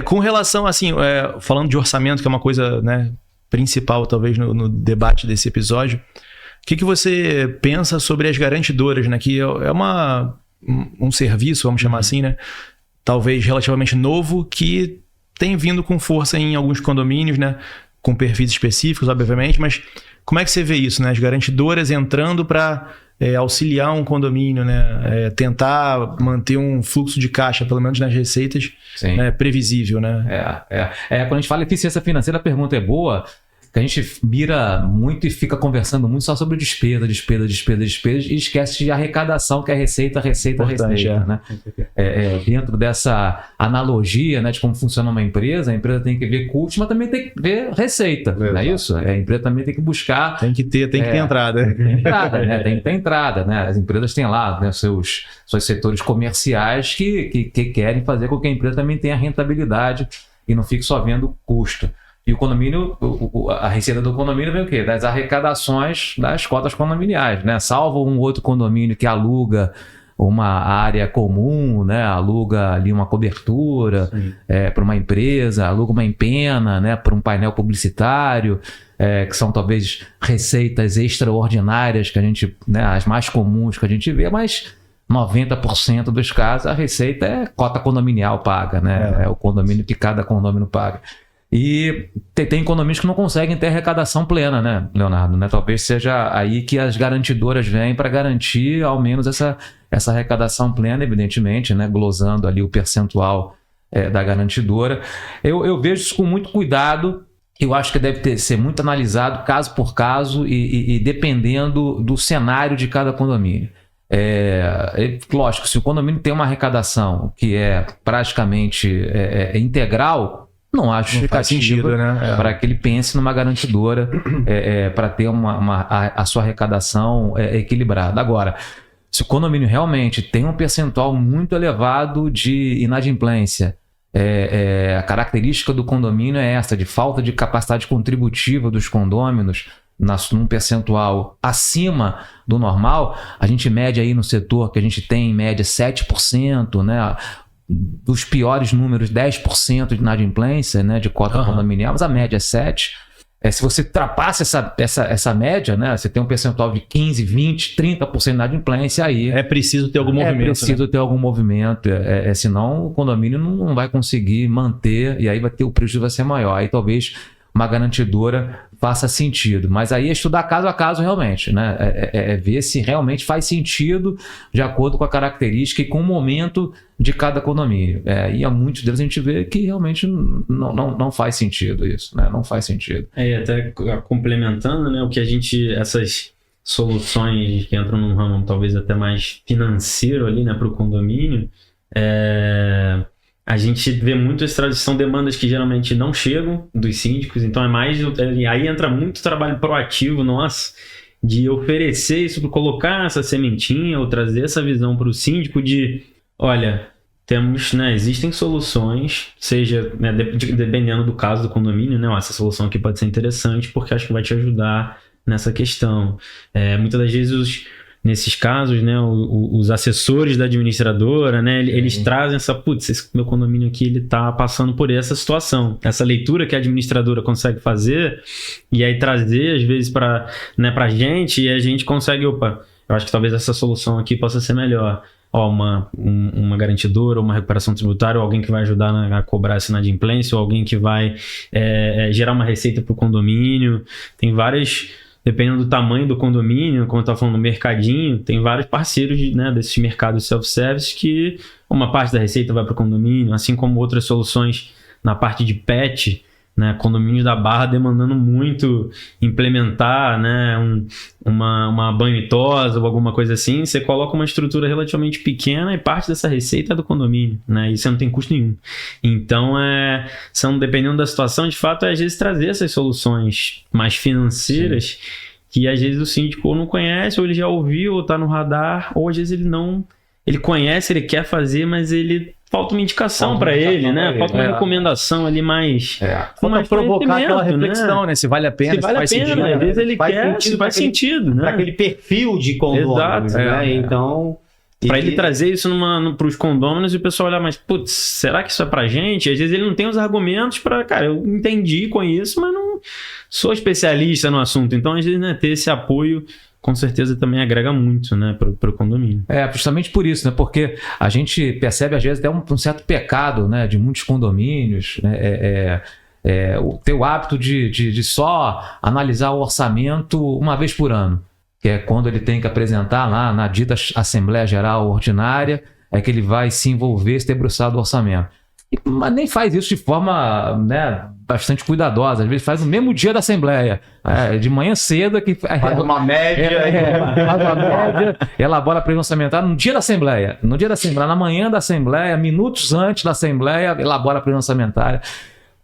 Com relação, assim, falando de orçamento, que é uma coisa, né, principal, talvez, no debate desse episódio, o que você pensa sobre as garantidoras, né? Que é um serviço, vamos chamar assim, né? Talvez relativamente novo, que tem vindo com força em alguns condomínios, né? Com perfis específicos, obviamente, mas como é que você vê isso, né? As garantidoras entrando para auxiliar um condomínio, né? Tentar manter um fluxo de caixa, pelo menos nas receitas, né? Previsível, né? Quando a gente fala eficiência financeira, a pergunta é boa, que a gente mira muito e fica conversando muito só sobre despesa, e esquece de arrecadação, que é receita, né? Dentro dessa analogia, né, de como funciona uma empresa, a empresa tem que ver custo, mas também tem que ver receita, não é isso? A empresa também tem que buscar... Tem que ter entrada. Tem que ter entrada, né? As empresas têm lá, né, seus setores comerciais que querem fazer com que a empresa também tenha rentabilidade e não fique só vendo custo. E o condomínio, a receita do condomínio vem o quê? Das arrecadações das cotas condominiais, né? Salvo um outro condomínio que aluga uma área comum, né? Aluga ali uma cobertura para uma empresa, aluga uma empena, né? Para um painel publicitário, que são talvez receitas extraordinárias que a gente, né? As mais comuns que a gente vê, mas 90% dos casos a receita é cota condominial paga, né? É o condomínio que cada condomínio paga. E tem condomínios que não conseguem ter arrecadação plena, né, Leonardo? Né? Talvez seja aí que as garantidoras vêm para garantir ao menos essa arrecadação plena, evidentemente, né? Glosando ali o percentual da garantidora. Eu vejo isso com muito cuidado. Eu acho que deve ser muito analisado caso por caso e dependendo do cenário de cada condomínio. Lógico, se o condomínio tem uma arrecadação que é praticamente integral, não acho que faz sentido, né? Para que ele pense numa garantidora para ter a sua arrecadação equilibrada. Agora, se o condomínio realmente tem um percentual muito elevado de inadimplência, a característica do condomínio é essa, de falta de capacidade contributiva dos condôminos, num percentual acima do normal, a gente mede aí no setor que a gente tem em média 7%, né? Dos piores números, 10% de inadimplência, né, de cota condominial, mas a média é 7%. Se você ultrapassa essa média, né, você tem um percentual de 15%, 20%, 30% de inadimplência, aí é preciso ter algum movimento. É preciso ter algum movimento, senão o condomínio não vai conseguir manter, e aí o prejuízo vai ser maior. Aí talvez uma garantidora faça sentido, mas aí é estudar caso a caso realmente, né? Ver se realmente faz sentido de acordo com a característica e com o momento de cada condomínio. E há muitos deles a gente vê que realmente não faz sentido isso, né? Não faz sentido. Até complementando, né, o que essas soluções que entram num ramo talvez até mais financeiro ali, né, para o condomínio, a gente vê muito essa tradição, demandas que geralmente não chegam dos síndicos, então aí entra muito trabalho proativo nosso de oferecer isso, colocar essa sementinha ou trazer essa visão para o síndico de, olha, temos, né, existem soluções, seja, né, dependendo do caso do condomínio, né, essa solução aqui pode ser interessante porque acho que vai te ajudar nessa questão. Muitas das vezes nesses casos, né, os assessores da administradora, né, eles trazem esse meu condomínio aqui, ele tá passando por essa situação, essa leitura que a administradora consegue fazer, e aí trazer, às vezes, para a gente, e a gente consegue, eu acho que talvez essa solução aqui possa ser melhor. Uma garantidora, uma recuperação tributária, ou alguém que vai ajudar a cobrar essa inadimplência, ou alguém que vai gerar uma receita para o condomínio. Tem várias... Dependendo do tamanho do condomínio, como eu estava falando, no mercadinho, tem vários parceiros, né, desses mercados self-service que uma parte da receita vai para o condomínio, assim como outras soluções na parte de pet, né, condomínios da Barra demandando muito implementar, né, uma banho-tosa ou alguma coisa assim. Você coloca uma estrutura relativamente pequena e parte dessa receita é do condomínio, né, e você não tem custo nenhum. Então, dependendo da situação, de fato, às vezes trazer essas soluções mais financeiras. Sim. Que às vezes o síndico ou não conhece, ou ele já ouviu, ou está no radar, ou às vezes ele conhece, ele quer fazer, mas falta uma indicação para ele, né? Falta uma recomendação ali mais... Falta provocar aquela reflexão, né? Se vale a pena, se faz sentido. Né? Às vezes ele quer, se faz sentido, né? Para aquele perfil de condômino, né? Então... Para ele trazer isso para os condôminos e o pessoal olhar, mas, putz, será que isso é pra gente? Às vezes ele não tem os argumentos para, cara, eu entendi com isso, mas não sou especialista no assunto. Então, às vezes, né, ter esse apoio com certeza também agrega muito, né, para o condomínio. Justamente por isso, né, porque a gente percebe às vezes até um certo pecado, né, de muitos condomínios, né, ter o hábito de só analisar o orçamento uma vez por ano, que é quando ele tem que apresentar lá na dita Assembleia Geral Ordinária, que ele vai se envolver, se debruçar do orçamento. Mas nem faz isso de forma, né, bastante cuidadosa. Às vezes faz no mesmo dia da Assembleia. De manhã cedo. Faz uma média. Faz uma média, elabora a previsão orçamentária no dia da Assembleia. No dia da Assembleia, na manhã da Assembleia, minutos antes da Assembleia, elabora a previsão orçamentária.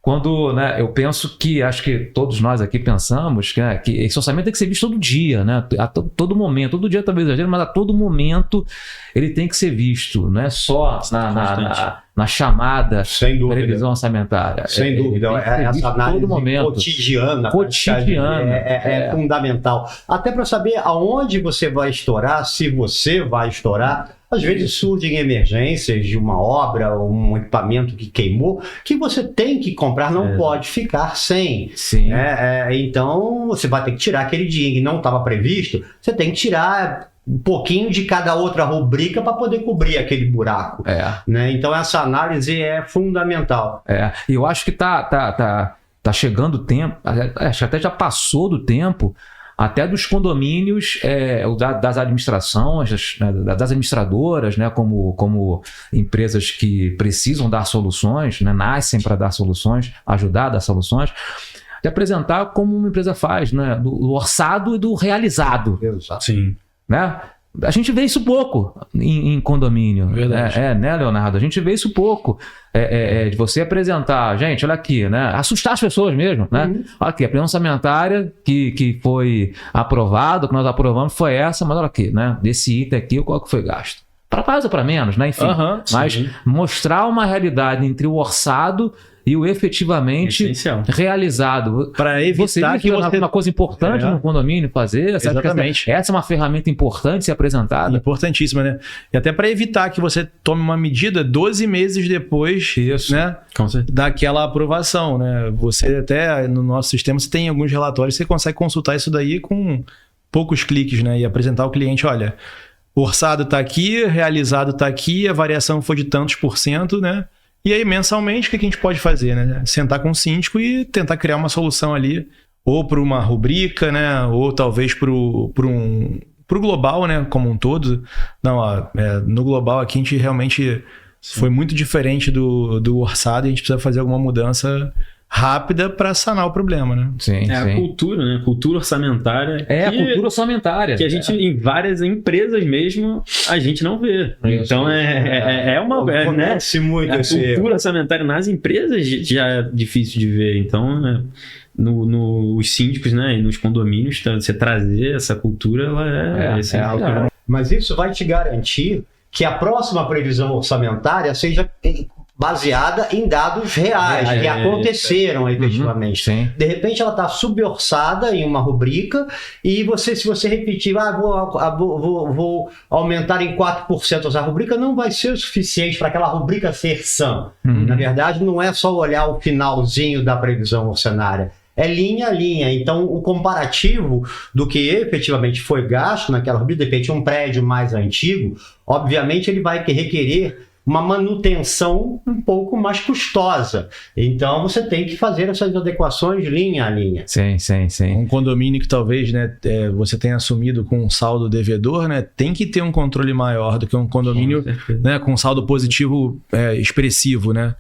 quando, né, eu penso que, acho que todos nós aqui pensamos, né, que esse orçamento tem que ser visto todo dia, né, a todo momento, todo dia talvez exagero, mas a todo momento ele tem que ser visto, não é só na chamada Sem dúvida. previsão orçamentária. Sem dúvida, essa análise cotidiana é fundamental. Até para saber aonde você vai estourar, se você vai estourar. Às vezes surgem emergências de uma obra ou um equipamento que queimou, que você tem que comprar, não pode ficar sem. Sim. Então, você vai ter que tirar aquele dinheiro que não estava previsto, você tem que tirar um pouquinho de cada outra rubrica para poder cobrir aquele buraco. Né? Então, essa análise é fundamental. E eu acho que tá chegando o tempo, acho que até já passou do tempo, até dos condomínios, das administrações, das administradoras, né, como empresas que precisam dar soluções, né, nascem para dar soluções, ajudar a dar soluções, de apresentar como uma empresa faz, né, do orçado e do realizado. Exato. Sim. Né? A gente vê isso pouco em condomínio. Verdade. Né, Leonardo? A gente vê isso pouco. De você apresentar, gente, olha aqui, né? Assustar as pessoas mesmo, né? Olha aqui, a previsão orçamentária que foi aprovada, que nós aprovamos foi essa, mas olha aqui, né? Desse item aqui, qual que foi gasto? Para mais ou para menos, né? Enfim, mas mostrar uma realidade entre o orçado e o efetivamente realizado. Para evitar que você... uma coisa importante no condomínio fazer. Exatamente. Essa é uma ferramenta importante de ser apresentada. Importantíssima, né? E até para evitar que você tome uma medida 12 meses depois, né, daquela aprovação, né? Você até, no nosso sistema, você tem alguns relatórios, você consegue consultar isso daí com poucos cliques, né? E apresentar ao cliente, olha, o orçado está aqui, realizado está aqui, a variação foi de tantos %, né? E aí, mensalmente, o que a gente pode fazer, né? Sentar com o síndico e tentar criar uma solução ali, ou para uma rubrica, né? Ou talvez para o global, né? Como um todo. Não, no global aqui a gente realmente foi muito diferente do orçado e a gente precisa fazer alguma mudança rápida para sanar o problema, né? Sim, a cultura, né? Cultura orçamentária. A cultura orçamentária. Que a gente, em várias empresas mesmo, a gente não vê. Então, acontece muito a cultura orçamentária nas empresas já é difícil de ver. Então, nos síndicos, né? E nos condomínios, você trazer essa cultura, ela é Mas isso vai te garantir que a próxima previsão orçamentária seja baseada em dados reais, que aconteceram efetivamente. De repente ela está suborçada em uma rubrica e se você repetir, vou aumentar em 4% essa rubrica, não vai ser o suficiente para aquela rubrica ser sã. Na verdade, não é só olhar o finalzinho da previsão orçamentária. É linha a linha. Então, o comparativo do que efetivamente foi gasto naquela rubrica, de repente um prédio mais antigo, obviamente ele vai requerer uma manutenção um pouco mais custosa. Então, você tem que fazer essas adequações linha a linha. Sim. Um condomínio que talvez, né, você tenha assumido com um saldo devedor, né, tem que ter um controle maior do que um condomínio, né, com saldo positivo expressivo, né?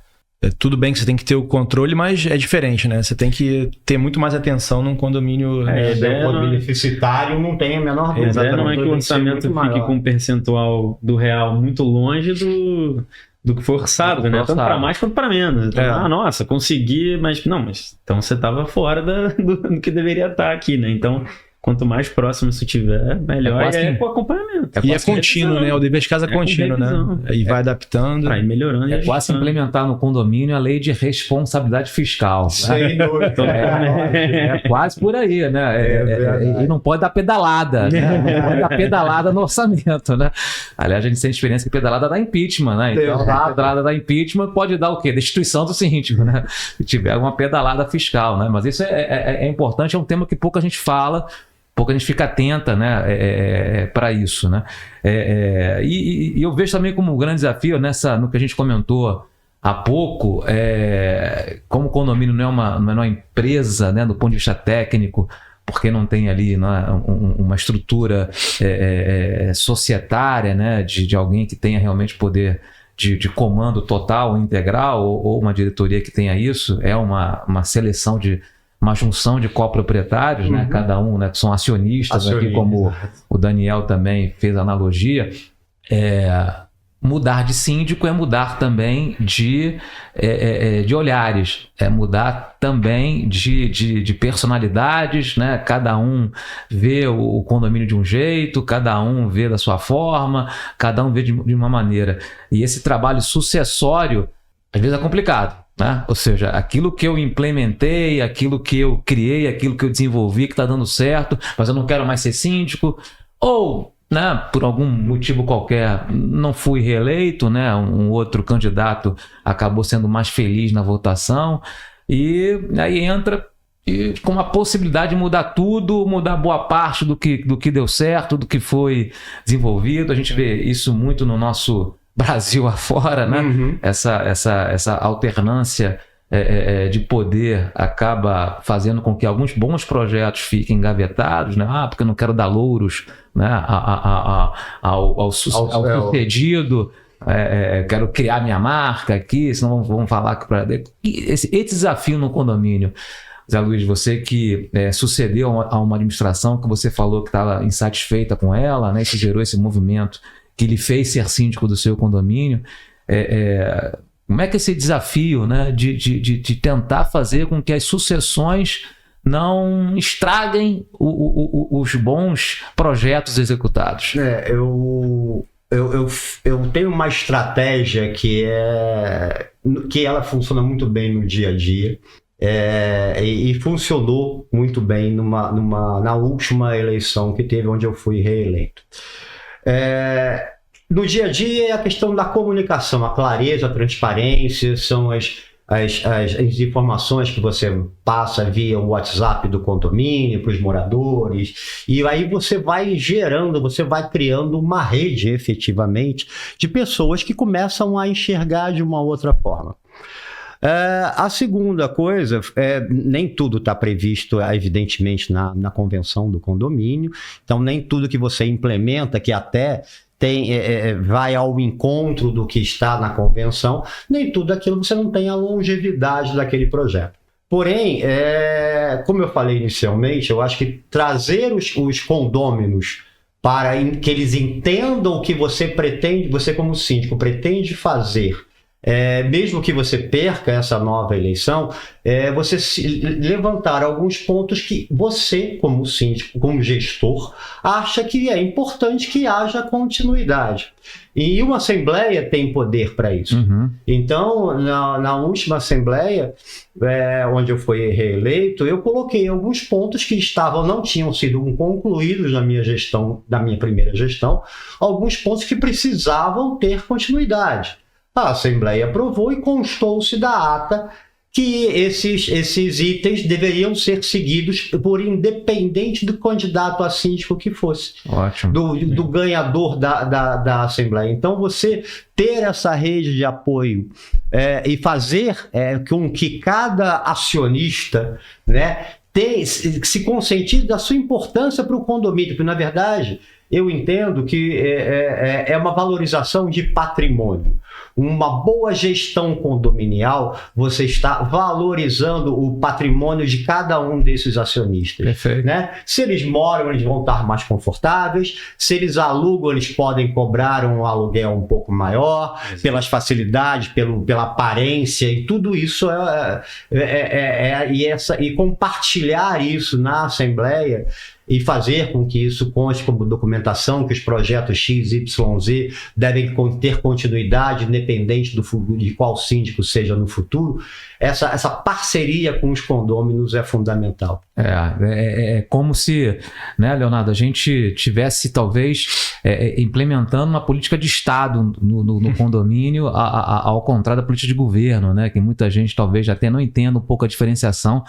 Tudo bem que você tem que ter o controle, mas é diferente, né? Você tem que ter muito mais atenção num condomínio... um condomínio deficitário não tem a menor dúvida. Exatamente. Não é que o orçamento fique com um percentual do real muito longe do que foi orçado, né? Tanto para mais quanto para menos. Então, nossa, consegui, mas então você estava fora do que deveria estar aqui, né? Então, quanto mais próximo isso tiver, melhor com o acompanhamento. E é contínuo, né? O dever de casa é contínuo, né? E vai adaptando. Vai melhorando. É quase implementar no condomínio a lei de responsabilidade fiscal. Sem dúvida. É quase por aí, né? E não pode dar pedalada, né? Não pode dar pedalada no orçamento, né? Aliás, a gente tem experiência que pedalada dá impeachment, né? Então, a pedalada da impeachment pode dar o quê? Destituição do síndico, né? Se tiver uma pedalada fiscal, né? Mas isso é importante, é um tema que pouca gente fala, pouco a gente fica atenta, né, para isso, né? E eu vejo também como um grande desafio no que a gente comentou há pouco, como o condomínio não é uma empresa, né, do ponto de vista técnico, porque não tem ali uma estrutura societária, né, de alguém que tenha realmente poder de comando total, integral, ou uma diretoria que tenha isso, é uma seleção uma junção de coproprietários, né? Cada um, né, que são acionistas, aqui, como o Daniel também fez a analogia. mudar de síndico é mudar também de olhares, é mudar também de personalidades, né? Cada um vê o condomínio de um jeito, cada um vê da sua forma, cada um vê de uma maneira. E esse trabalho sucessório, às vezes é complicado, né? Ou seja, aquilo que eu implementei, aquilo que eu criei, aquilo que eu desenvolvi, que está dando certo, mas eu não quero mais ser síndico, ou... né, por algum motivo qualquer, não fui reeleito, né, um outro candidato acabou sendo mais feliz na votação, e aí entra com a possibilidade de mudar tudo, mudar boa parte do que deu certo, do que foi desenvolvido. A gente vê isso muito no nosso Brasil afora, né? Uhum. Essa alternância de poder acaba fazendo com que alguns bons projetos fiquem engavetados, né? Porque eu não quero dar louros, né, ao sucedido, quero criar minha marca aqui, senão vamos falar que esse desafio no condomínio. Zé Luiz, você que sucedeu a uma administração que você falou que estava insatisfeita com ela, né? Isso gerou esse movimento que lhe fez ser síndico do seu condomínio. Como é que esse desafio, né, de tentar fazer com que as sucessões não estraguem os bons projetos executados? Eu tenho uma estratégia que ela funciona muito bem no dia a dia, e funcionou muito bem na última eleição que teve, onde eu fui reeleito. No dia a dia é a questão da comunicação, a clareza, a transparência, são as informações que você passa via o WhatsApp do condomínio para os moradores, e aí você vai criando uma rede efetivamente de pessoas que começam a enxergar de uma outra forma. A segunda coisa, nem tudo está previsto, evidentemente, na convenção do condomínio, então nem tudo que você implementa, que até vai ao encontro do que está na convenção, nem tudo aquilo você não tem a longevidade daquele projeto. Porém, como eu falei inicialmente, eu acho que trazer os condôminos para que eles entendam o que você como síndico pretende fazer, mesmo que você perca essa nova eleição, você levantar alguns pontos que você, como síndico, como gestor, acha que é importante que haja continuidade. E uma assembleia tem poder para isso. Uhum. Então, na última assembleia, onde eu fui reeleito, eu coloquei alguns pontos que não tinham sido concluídos na minha primeira gestão, alguns pontos que precisavam ter continuidade. A Assembleia aprovou e constou-se da ata que esses itens deveriam ser seguidos por independente do candidato a síndico que fosse. Ótimo. Do ganhador da Assembleia. Então, você ter essa rede de apoio e fazer com que cada acionista, né, se conscientize da sua importância para o condomínio, porque, na verdade, eu entendo que é uma valorização de patrimônio. Uma boa gestão condominial, você está valorizando o patrimônio de cada um desses acionistas. Perfeito. Né? Se eles moram, eles vão estar mais confortáveis. Se eles alugam, eles podem cobrar um aluguel um pouco maior, pelas facilidades, pela aparência, e tudo isso e compartilhar isso na Assembleia e fazer com que isso conste como documentação, que os projetos X, Y, Z devem ter continuidade, independente de qual síndico seja no futuro. Essa parceria com os condôminos é fundamental. É como se, né, Leonardo, a gente tivesse talvez implementando uma política de Estado no condomínio, ao contrário da política de governo, né, que muita gente talvez até não entenda um pouco a diferenciação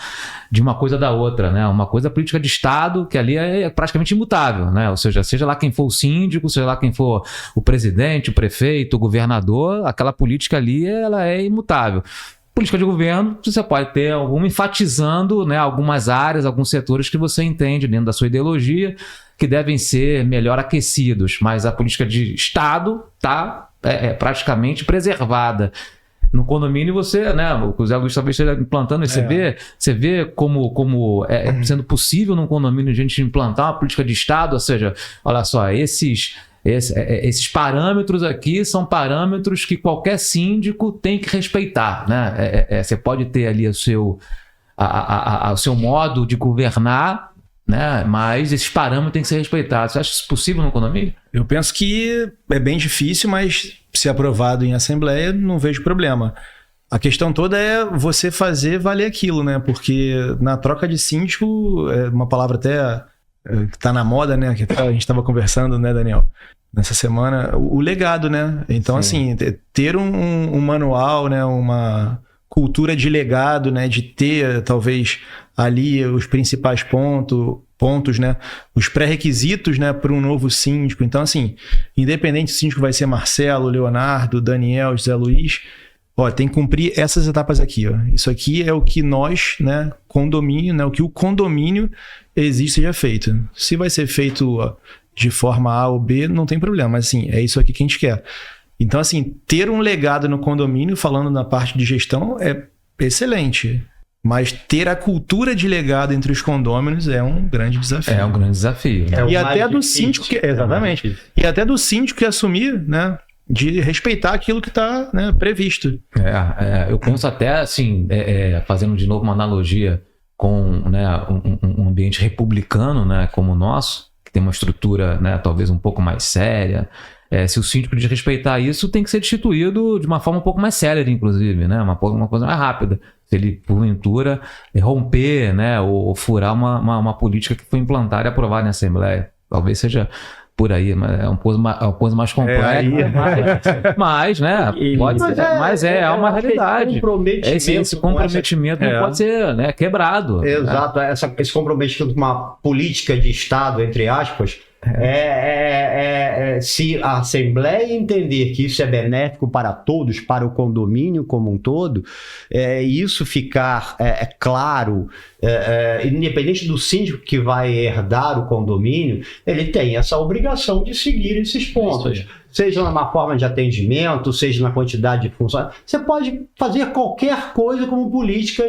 de uma coisa da outra, né? Uma coisa é a política de Estado, que ali é praticamente imutável, né? Ou seja lá quem for o síndico, seja lá quem for o presidente, o prefeito, o governador, aquela política ali ela é imutável. Política de governo, você pode ter enfatizando, né, algumas áreas, alguns setores que você entende dentro da sua ideologia que devem ser melhor aquecidos, mas a política de Estado está praticamente preservada. No condomínio você, né, o Zé Luiz talvez esteja implantando, você vê como sendo possível num condomínio a gente implantar uma política de Estado, ou seja, olha só, esses esses parâmetros aqui são parâmetros que qualquer síndico tem que respeitar, né? Você pode ter ali o seu modo de governar, né? Mas esses parâmetros têm que ser respeitados. Você acha isso possível no condomínio? Eu penso que é bem difícil, mas se aprovado em assembleia, não vejo problema. A questão toda é você fazer valer aquilo, né? Porque na troca de síndico, é uma palavra até que tá na moda, né? Que a gente estava conversando, né, Daniel? Nessa semana, o legado, né? Então, Sim. assim, ter um manual, né? Uma cultura de legado, né? De ter, talvez, ali os principais pontos, né? Os pré-requisitos, né? Para um novo síndico. Então, assim, independente se o síndico vai ser Marcelo, Leonardo, Daniel, José Luiz, ó, tem que cumprir essas etapas aqui, ó. Isso aqui é o que nós, né? Condomínio, né? O que o condomínio existe seja feito. Se vai ser feito de forma A ou B, não tem problema. Mas, assim, é isso aqui que a gente quer. Então, assim, ter um legado no condomínio, falando na parte de gestão, é excelente. Mas ter a cultura de legado entre os condôminos é um grande desafio. É um grande desafio. Né? E até do síndico que... Exatamente. E até do síndico que assumir, né? De respeitar aquilo que está, né, previsto. Eu penso até, assim, fazendo de novo uma analogia com, né, um ambiente republicano, né, como o nosso, que tem uma estrutura, né, talvez um pouco mais séria. Se o síndico desrespeitar isso, tem que ser destituído de uma forma um pouco mais célere, inclusive, né, uma coisa mais rápida. Se ele, porventura, romper, né, ou furar uma política que foi implantada e aprovada em Assembleia. Talvez seja por aí, mas é uma coisa mais complexa. Mas, né, pode ser, mas é uma realidade. Esse comprometimento não pode ser, né, quebrado. Exato, né? Esse comprometimento com uma política de Estado, entre aspas, se a Assembleia entender que isso é benéfico para todos, para o condomínio como um todo, isso ficar claro, independente do síndico que vai herdar o condomínio, ele tem essa obrigação de seguir esses pontos. Seja na forma de atendimento, seja na quantidade de funcionários. Você pode fazer qualquer coisa como política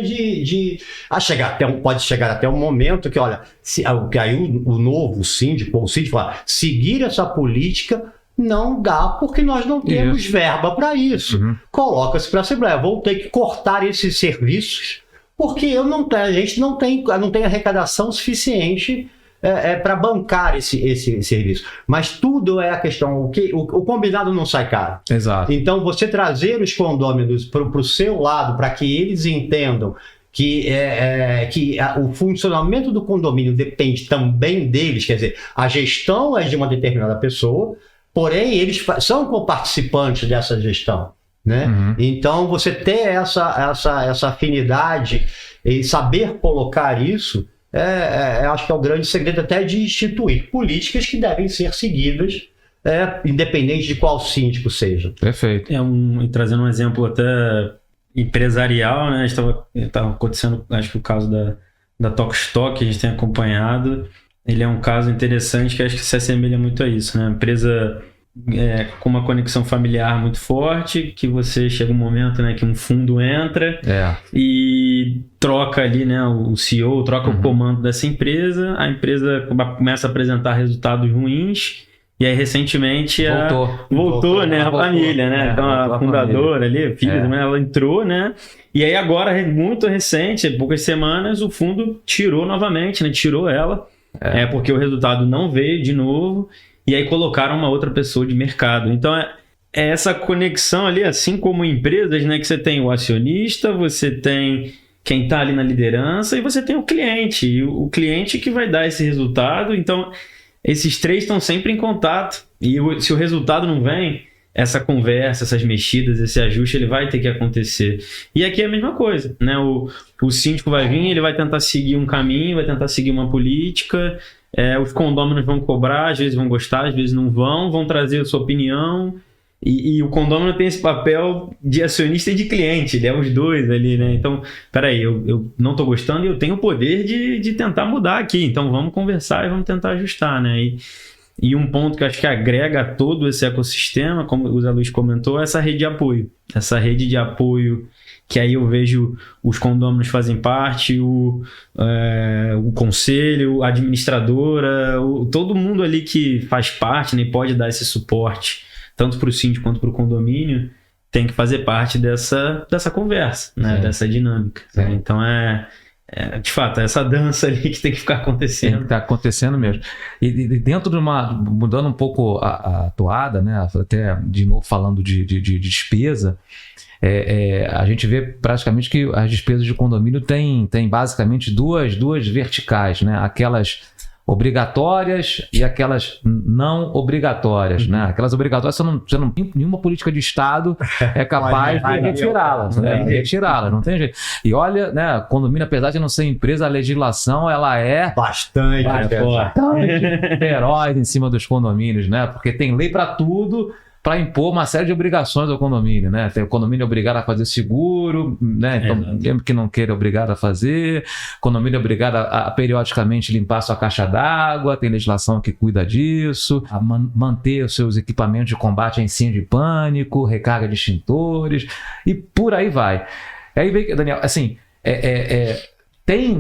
pode chegar até um momento que, olha, que aí o novo síndico ou o síndico fala, seguir essa política não dá porque nós não temos verba para isso. Coloca-se para a Assembleia. Vou ter que cortar esses serviços porque a gente não tem arrecadação suficiente para bancar esse serviço. Mas tudo é a questão, o combinado não sai caro. Exato. Então, você trazer os condôminos para o seu lado, para que eles entendam que o funcionamento do condomínio depende também deles, quer dizer, a gestão é de uma determinada pessoa, porém, eles são coparticipantes dessa gestão. Né? Então, você ter essa afinidade e saber colocar isso, acho que é o grande segredo até de instituir políticas que devem ser seguidas, independente de qual síndico seja. Perfeito. Trazendo um exemplo até empresarial, né? Estava acontecendo, acho que o caso da Tokstok, que a gente tem acompanhado, ele é um caso interessante que acho que se assemelha muito a isso, né? A empresa com uma conexão familiar muito forte, que você chega um momento, né, que um fundo entra e troca ali, né, o CEO, troca o comando dessa empresa, a empresa começa a apresentar resultados ruins, e aí recentemente voltou, né, a família, né, então a fundadora ali, a filha, ela entrou, né, e aí agora, muito recente, poucas semanas, o fundo tirou novamente, né, tirou ela, porque o resultado não veio de novo, e aí colocaram uma outra pessoa de mercado. Então, é essa conexão ali, assim como empresas, né? Que você tem o acionista, você tem quem está ali na liderança e você tem o cliente. E o cliente que vai dar esse resultado. Então, esses três estão sempre em contato. E se o resultado não vem, essa conversa, essas mexidas, esse ajuste, ele vai ter que acontecer. E aqui é a mesma coisa, né? O síndico vai vir, ele vai tentar seguir um caminho, vai tentar seguir uma política... os condôminos vão cobrar, às vezes vão gostar, às vezes não vão trazer a sua opinião, e o condômino tem esse papel de acionista e de cliente, ele é os dois ali, né? Então, peraí, eu não estou gostando e eu tenho o poder de tentar mudar aqui, então vamos conversar e vamos tentar ajustar, né? E um ponto que eu acho que agrega a todo esse ecossistema, como o Zé Luiz comentou, é essa rede de apoio. Essa rede de apoio que aí eu vejo os condôminos fazem parte, o conselho, a administradora, todo mundo ali que faz parte, né, e pode dar esse suporte, tanto para o síndico quanto para o condomínio, tem que fazer parte dessa conversa, né, dessa dinâmica. Né? Então de fato, essa dança ali que tem que ficar acontecendo. Tem que estar acontecendo mesmo. E dentro de mudando um pouco a toada, né, até de novo falando de despesa, a gente vê praticamente que as despesas de condomínio tem basicamente duas verticais, né? Aquelas obrigatórias e aquelas não obrigatórias, né? Aquelas obrigatórias, nenhuma política de Estado é capaz de retirá-las, né? Retirá-las, não tem jeito. E olha, né, condomínio, apesar de não ser empresa, a legislação, ela é bastante feroz em cima dos condomínios, né? Porque tem lei para tudo, para impor uma série de obrigações ao condomínio, né? Tem o condomínio obrigado a fazer seguro, né? Então, mesmo que não queira, obrigado a fazer. O condomínio obrigado a periodicamente limpar sua caixa d'água, tem legislação que cuida disso, a manter os seus equipamentos de combate a incêndio e pânico, recarga de extintores, e por aí vai. Aí vem, Daniel, assim,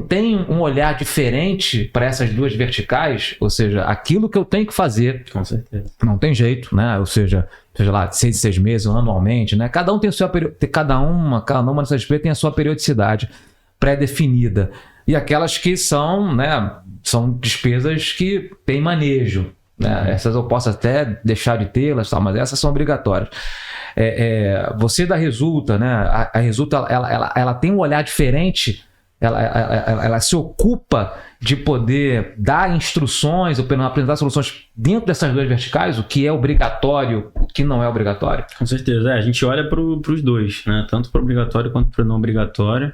tem um olhar diferente para essas duas verticais, ou seja, aquilo que eu tenho que fazer, com certeza, não tem jeito, né? Ou seja lá, 6 em 6 meses, anualmente, né? Cada um tem cada uma dessas despesas tem a sua periodicidade pré-definida. E aquelas que são, né, são despesas que têm manejo, né? Essas eu posso até deixar de tê-las, mas essas são obrigatórias. Você da Resulta, né? A Resulta, ela tem um olhar diferente. Ela se ocupa de poder dar instruções ou apresentar soluções dentro dessas duas verticais, o que é obrigatório, o que não é obrigatório. Com certeza, a gente olha para os dois, né? Tanto para o obrigatório quanto para o não obrigatório.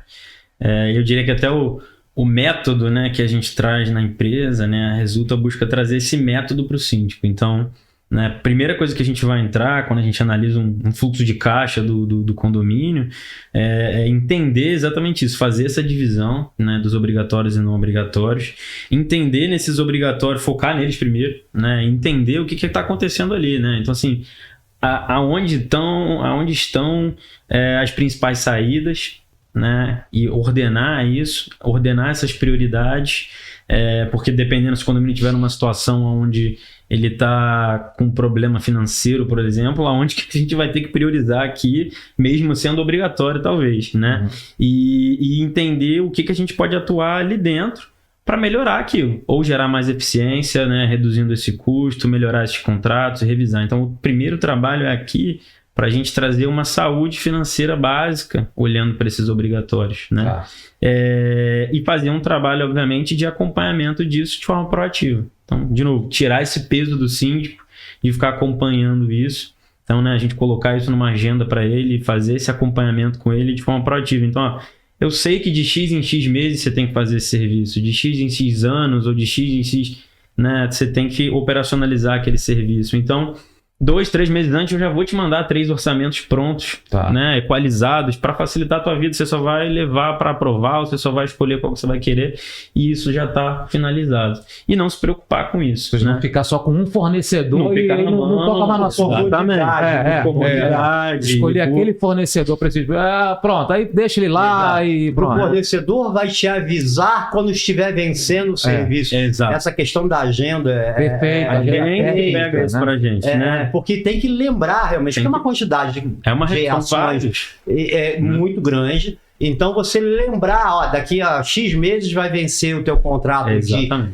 Eu diria que até o método, né, que a gente traz na empresa, né, a Resulta busca trazer esse método para o síndico. Então, né, a primeira coisa que a gente vai entrar quando a gente analisa um fluxo de caixa do condomínio é entender exatamente isso, fazer essa divisão, né, dos obrigatórios e não obrigatórios, entender nesses obrigatórios, focar neles primeiro, né, entender o que está acontecendo ali, né? Então, assim, aonde estão as principais saídas, né, e ordenar isso, ordenar essas prioridades, porque dependendo se o condomínio tiver numa situação onde ele está com um problema financeiro, por exemplo, aonde que a gente vai ter que priorizar aqui, mesmo sendo obrigatório, talvez, né? E entender o que a gente pode atuar ali dentro para melhorar aquilo, ou gerar mais eficiência, né? Reduzindo esse custo, melhorar esses contratos, revisar. Então, o primeiro trabalho é aqui para a gente trazer uma saúde financeira básica, olhando para esses obrigatórios, né? E fazer um trabalho, obviamente, de acompanhamento disso de forma proativa. Então, de novo, tirar esse peso do síndico de ficar acompanhando isso. Então, né, a gente colocar isso numa agenda para ele, fazer esse acompanhamento com ele de forma proativa. Então, eu sei que de X em X meses você tem que fazer esse serviço, de X em X anos ou de X em X, né, você tem que operacionalizar aquele serviço. Então, 2, 3 meses antes eu já vou te mandar 3 orçamentos prontos, né, equalizados, para facilitar a tua vida. Você só vai levar para aprovar, ou você só vai escolher qual que você vai querer, e isso já está finalizado. E não se preocupar com isso. Né? Não ficar só com um fornecedor não e não toca mais no assunto. Exatamente. Escolher aquele fornecedor preciso. Pronto, aí deixa ele lá. E pronto. O fornecedor vai te avisar quando estiver vencendo o serviço. Exato. Essa questão da agenda perfeito. A gente pega isso pra gente, né? Porque tem que lembrar realmente que é uma quantidade de ações muito grande. Então, você lembrar, daqui a X meses vai vencer o teu contrato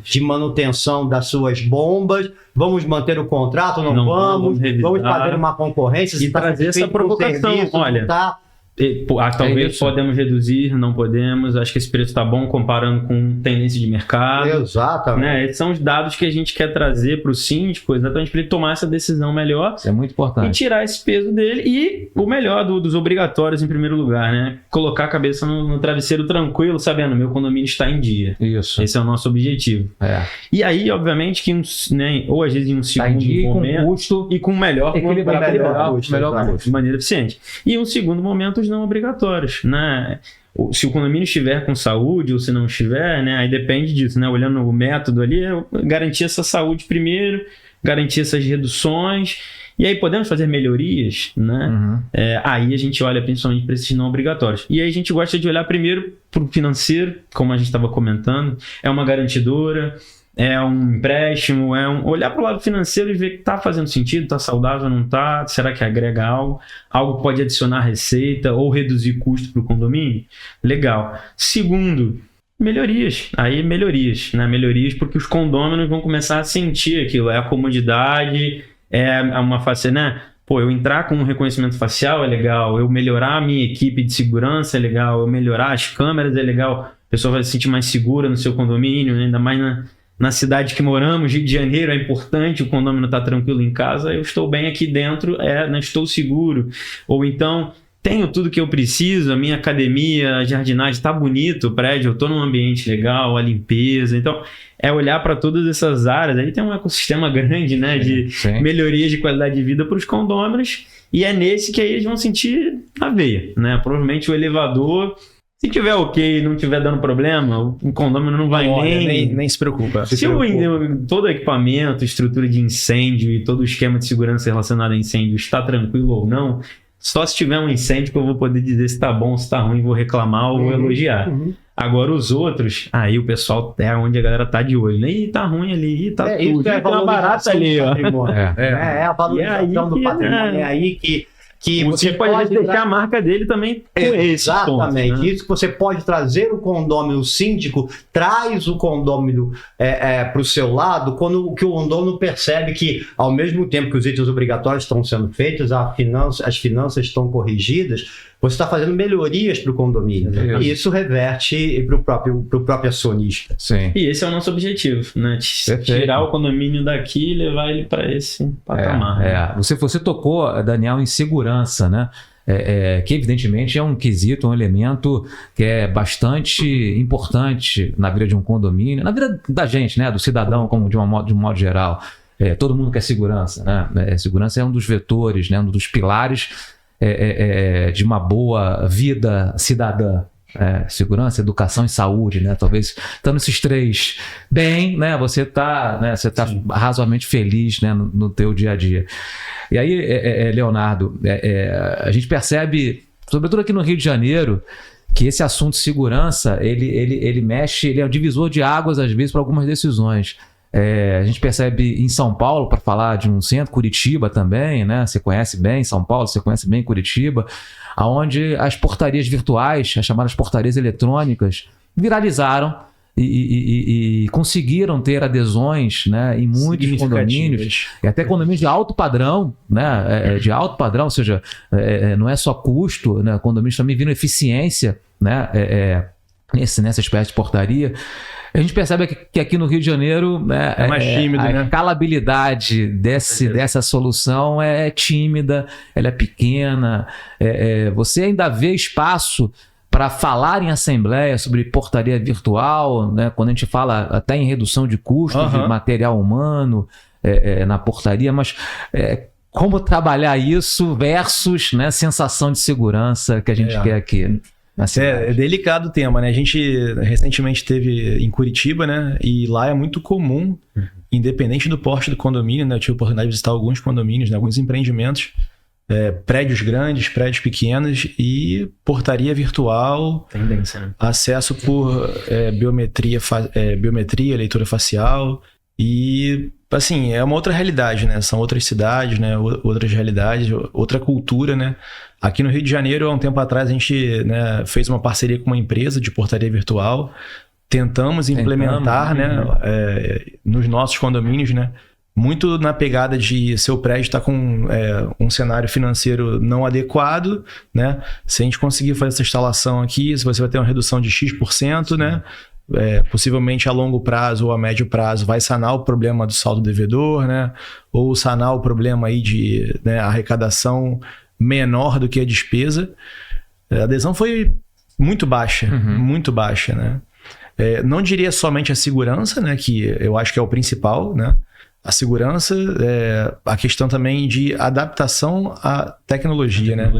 de manutenção das suas bombas, vamos manter o contrato, não vamos fazer uma concorrência. E trazer essa provocação, olha... talvez podemos reduzir, não podemos. Acho que esse preço está bom comparando com tendência de mercado. Exatamente. Né? Esses são os dados que a gente quer trazer para o síndico, exatamente para ele tomar essa decisão melhor. Isso é muito importante. E tirar esse peso dele. E o melhor dos obrigatórios, em primeiro lugar, né? Colocar a cabeça no travesseiro tranquilo, sabendo, meu condomínio está em dia. Isso. Esse é o nosso objetivo. E aí, obviamente, que ou às vezes em um segundo momento, com custo e com melhor custo, de maneira eficiente. E um segundo momento, não obrigatórios, né? Se o condomínio estiver com saúde ou se não estiver, né? Aí depende disso, né? Olhando o método ali, garantir essa saúde primeiro, garantir essas reduções. E aí podemos fazer melhorias, né? Aí a gente olha principalmente para esses não obrigatórios. E aí a gente gosta de olhar primeiro para o financeiro, como a gente estava comentando. É uma garantidora, é um empréstimo, olhar para o lado financeiro e ver que está fazendo sentido, está saudável, não está, será que agrega algo? Algo pode adicionar receita ou reduzir custo para o condomínio? Legal. Segundo, melhorias. Aí melhorias, né? Melhorias porque os condôminos vão começar a sentir aquilo. É a comodidade, é uma face, né? Pô, eu entrar com um reconhecimento facial é legal, eu melhorar a minha equipe de segurança é legal, eu melhorar as câmeras é legal, a pessoa vai se sentir mais segura no seu condomínio, né? Ainda mais na cidade que moramos, Rio de Janeiro, é importante o condomínio estar tranquilo em casa, eu estou bem aqui dentro, né? Estou seguro. Ou então, tenho tudo que eu preciso, a minha academia, a jardinagem está bonito, o prédio, eu estou num ambiente legal, a limpeza. Então, é olhar para todas essas áreas. Aí tem um ecossistema grande, né, de melhorias de qualidade de vida para os condôminos, e é nesse que aí eles vão sentir na veia, né? Provavelmente o elevador, se tiver ok, não tiver dando problema, o condômino não vai nem se preocupa. Se todo equipamento, estrutura de incêndio e todo o esquema de segurança relacionado a incêndio está tranquilo ou não, só se tiver um incêndio que eu vou poder dizer se está bom, se está ruim, vou reclamar ou vou elogiar. Agora os outros, aí o pessoal é onde a galera tá de olho, né? Ih, tá ruim ali, ih, tá tudo, tem uma barata ali, ó. É a valorização do patrimônio, é aí que você pode deixar a marca dele também com esse ponto, exatamente, né? Isso que você pode trazer o condômino, o síndico traz o condômino para o seu lado, quando que o condômino percebe que, ao mesmo tempo que os itens obrigatórios estão sendo feitos, as finanças estão corrigidas, você está fazendo melhorias para o condomínio. E isso reverte para o próprio acionista. Sim. E esse é o nosso objetivo, né? Tirar o condomínio daqui e levar ele para esse patamar. Você tocou, Daniel, em segurança, né? Que evidentemente é um quesito, um elemento que é bastante importante na vida de um condomínio, na vida da gente, né? Do cidadão, como de um modo geral. Todo mundo quer segurança, né? Segurança é um dos vetores, né? Um dos pilares de uma boa vida cidadã. Segurança, educação e saúde, né? Talvez estando esses três bem, né? Você tá razoavelmente feliz, né? No teu dia a dia. E aí, Leonardo, a gente percebe, sobretudo aqui no Rio de Janeiro, que esse assunto de segurança, ele mexe, ele é um divisor de águas às vezes para algumas decisões. A gente percebe em São Paulo, para falar de um centro, Curitiba também, né? Você conhece bem São Paulo, você conhece bem Curitiba, onde as portarias virtuais, as chamadas portarias eletrônicas, viralizaram e conseguiram ter adesões, né, em muitos condomínios, e até condomínios de alto padrão, né? De alto padrão, ou seja, não é só custo, né? Condomínios também viram eficiência, né? Nessa espécie de portaria. A gente percebe que aqui no Rio de Janeiro é mais tímido, a né? escalabilidade dessa solução é tímida, ela é pequena. Você ainda vê espaço para falar em assembleia sobre portaria virtual, né? Quando a gente fala até em redução de custos de material humano na portaria, mas como trabalhar isso versus, né, sensação de segurança que a gente quer aqui. É delicado o tema, né? A gente recentemente esteve em Curitiba, né? E lá é muito comum, independente do porte do condomínio, né? Eu tive a oportunidade de visitar alguns condomínios, né? Alguns empreendimentos, prédios grandes, prédios pequenos e portaria virtual. Tendência, né? Acesso por biometria, leitura facial. E, assim, é uma outra realidade, né? São outras cidades, né? Outras realidades, outra cultura, né? Aqui no Rio de Janeiro, há um tempo atrás, a gente, né, fez uma parceria com uma empresa de portaria virtual. Tentamos implementar, né, nos nossos condomínios, né? Muito na pegada de seu prédio estar com um cenário financeiro não adequado, né? Se a gente conseguir fazer essa instalação aqui, você vai ter uma redução de X%, né? Possivelmente a longo prazo ou a médio prazo vai sanar o problema do saldo devedor, né? Ou sanar o problema aí de, né, arrecadação menor do que a despesa. A adesão foi muito baixa, né? Não diria somente a segurança, né? Que eu acho que é o principal, né? A segurança, a questão também de adaptação à tecnologia, né?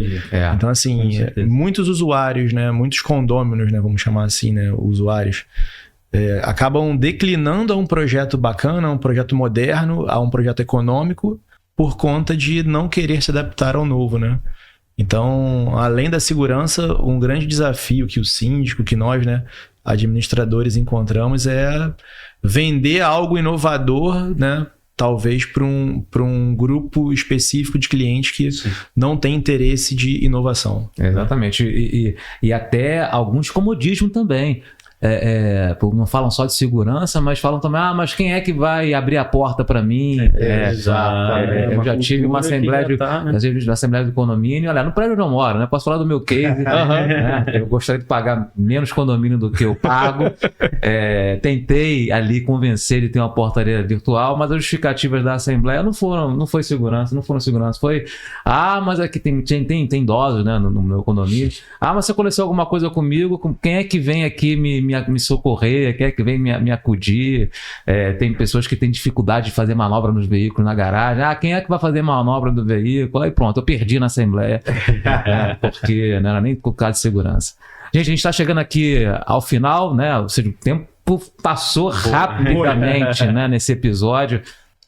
Então, assim, muitos usuários, né? Muitos condôminos, né? Vamos chamar assim, né? Usuários, acabam declinando a um projeto bacana, a um projeto moderno, a um projeto econômico, por conta de não querer se adaptar ao novo, né? Então, além da segurança, um grande desafio que o síndico, que nós, né, administradores, encontramos é vender algo inovador, né? Talvez para um grupo específico de clientes que não tem interesse de inovação. Exatamente. E até alguns comodismo também. Não falam só de segurança, mas falam também, mas quem é que vai abrir a porta para mim? Eu já tive uma assembleia de assembleia de condomínio, olha, no prédio onde eu moro, né? Posso falar do meu case, né? Eu gostaria de pagar menos condomínio do que eu pago. Tentei ali convencer de ter uma portaria virtual, mas as justificativas da assembleia não foram segurança, foi, mas aqui tem idosos, né, no meu condomínio. Mas se aconteceu alguma coisa comigo, quem é que vem aqui me socorrer, quem é que vem me acudir? Tem pessoas que têm dificuldade de fazer manobra nos veículos na garagem. Quem é que vai fazer manobra do veículo? Aí pronto, eu perdi na assembleia, porque não era nem por causa de segurança. Gente, a gente está chegando aqui ao final, né? Ou seja, o tempo passou rapidamente, né, nesse episódio.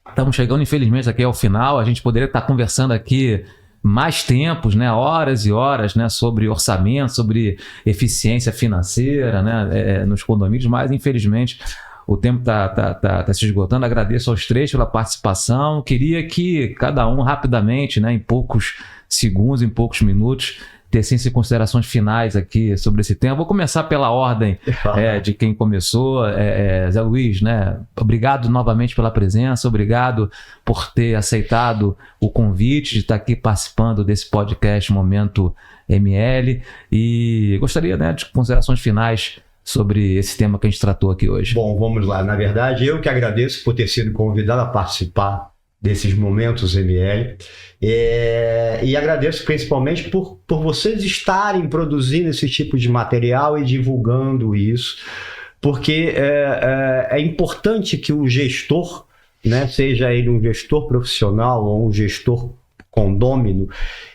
Estamos chegando, infelizmente, aqui ao final. A gente poderia estar conversando aqui mais tempos, né, horas e horas, né, sobre orçamento, sobre eficiência financeira, né, nos condomínios, mas infelizmente o tempo tá se esgotando. Agradeço aos três pela participação. Queria que cada um rapidamente, né, em poucos segundos, em poucos minutos, tecesse considerações finais aqui sobre esse tema. Vou começar pela ordem de quem começou. Zé Luiz, né? Obrigado novamente pela presença, obrigado por ter aceitado o convite de estar aqui participando desse podcast Momento ML, e gostaria, né, de considerações finais sobre esse tema que a gente tratou aqui hoje. Bom, vamos lá. Na verdade, eu que agradeço por ter sido convidado a participar desses Momentos ML. E agradeço principalmente por vocês estarem produzindo esse tipo de material e divulgando isso, porque é importante que o gestor, né, seja ele um gestor profissional ou um gestor condômino,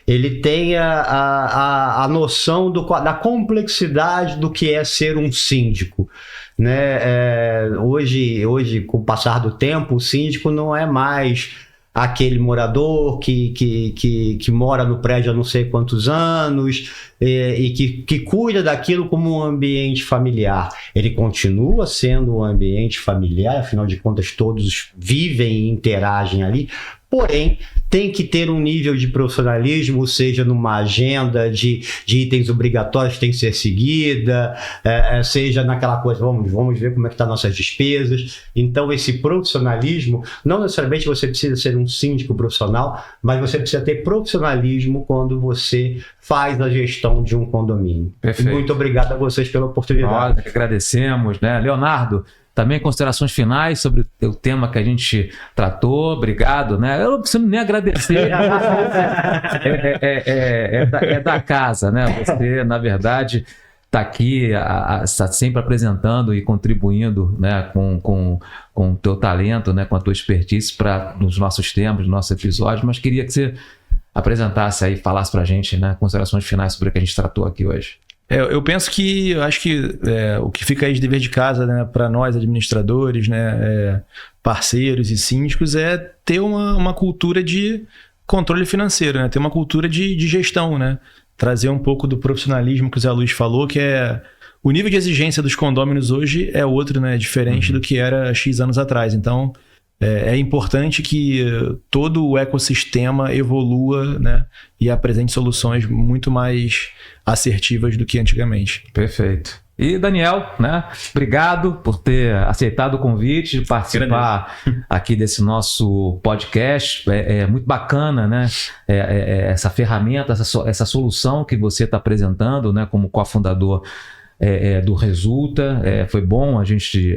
ele tenha a noção da complexidade do que é ser um síndico. Né? Hoje, com o passar do tempo, o síndico não é mais aquele morador que mora no prédio há não sei quantos anos e que cuida daquilo como um ambiente familiar. Ele continua sendo um ambiente familiar, afinal de contas todos vivem e interagem ali, porém tem que ter um nível de profissionalismo, seja numa agenda de itens obrigatórios que tem que ser seguida, seja naquela coisa, vamos ver como é que estão nossas despesas. Então esse profissionalismo, não necessariamente você precisa ser um síndico profissional, mas você precisa ter profissionalismo quando você faz a gestão de um condomínio. Perfeito. Muito obrigado a vocês pela oportunidade. Nós agradecemos, né? Leonardo, também considerações finais sobre o tema que a gente tratou. Obrigado, né? Eu não preciso nem agradecer. É da casa, né? Você, na verdade, está aqui, está sempre apresentando e contribuindo, né, com o teu talento, né, com a tua expertise nos nossos temas, nos nossos episódios, mas queria que você apresentasse aí, falasse para a gente, né, considerações finais sobre o que a gente tratou aqui hoje. Eu penso que, eu acho que o que fica aí de dever de casa, né, para nós administradores, né, parceiros e síndicos, é ter uma cultura de controle financeiro, né, ter uma cultura de gestão, né, trazer um pouco do profissionalismo que o Zé Luiz falou, que é o nível de exigência dos condôminos hoje é outro, né, diferente do que era X anos atrás. Então, é importante que todo o ecossistema evolua, né, e apresente soluções muito mais assertivas do que antigamente. Perfeito. E Daniel, né? Obrigado por ter aceitado o convite de participar aqui desse nosso podcast. É muito bacana, né? Essa ferramenta, essa solução que você está apresentando, né? Como cofundador do Resulta. Foi bom a gente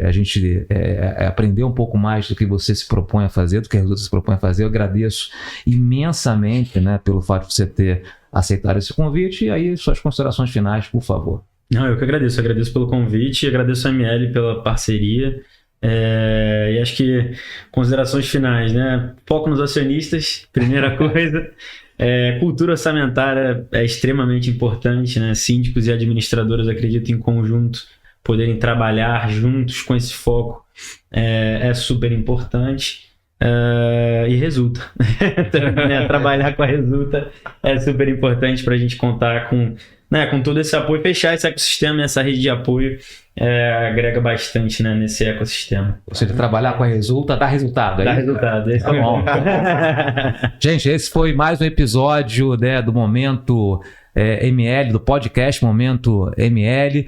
aprender um pouco mais do que você se propõe a fazer, do que a Resulta se propõe a fazer. Eu agradeço imensamente, né, pelo fato de você ter aceitado esse convite. E aí, suas considerações finais, por favor. Não, eu que agradeço pelo convite, agradeço a ML pela parceria, e acho que considerações finais, né? Foco nos acionistas, primeira coisa. Cultura orçamentária é extremamente importante, né? Síndicos e administradores acreditam em conjunto poderem trabalhar juntos com esse foco é super importante. E resulta. Né? Trabalhar com a resulta é super importante para a gente contar com todo esse apoio, fechar esse ecossistema, essa rede de apoio agrega bastante, né, nesse ecossistema. Ou seja, trabalhar com a resulta dá resultado. Dá resultado. Tá bom. Gente, esse foi mais um episódio, né, do Momento ML, do podcast Momento ML.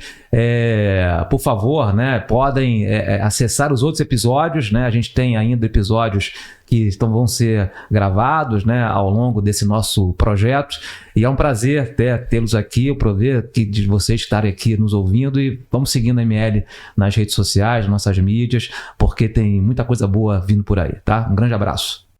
Por favor, né, podem acessar os outros episódios, né? A gente tem ainda episódios que vão ser gravados, né, ao longo desse nosso projeto, e é um prazer tê-los aqui, o prazer de vocês estarem aqui nos ouvindo, e vamos seguindo a ML nas redes sociais, nossas mídias, porque tem muita coisa boa vindo por aí, tá? Um grande abraço.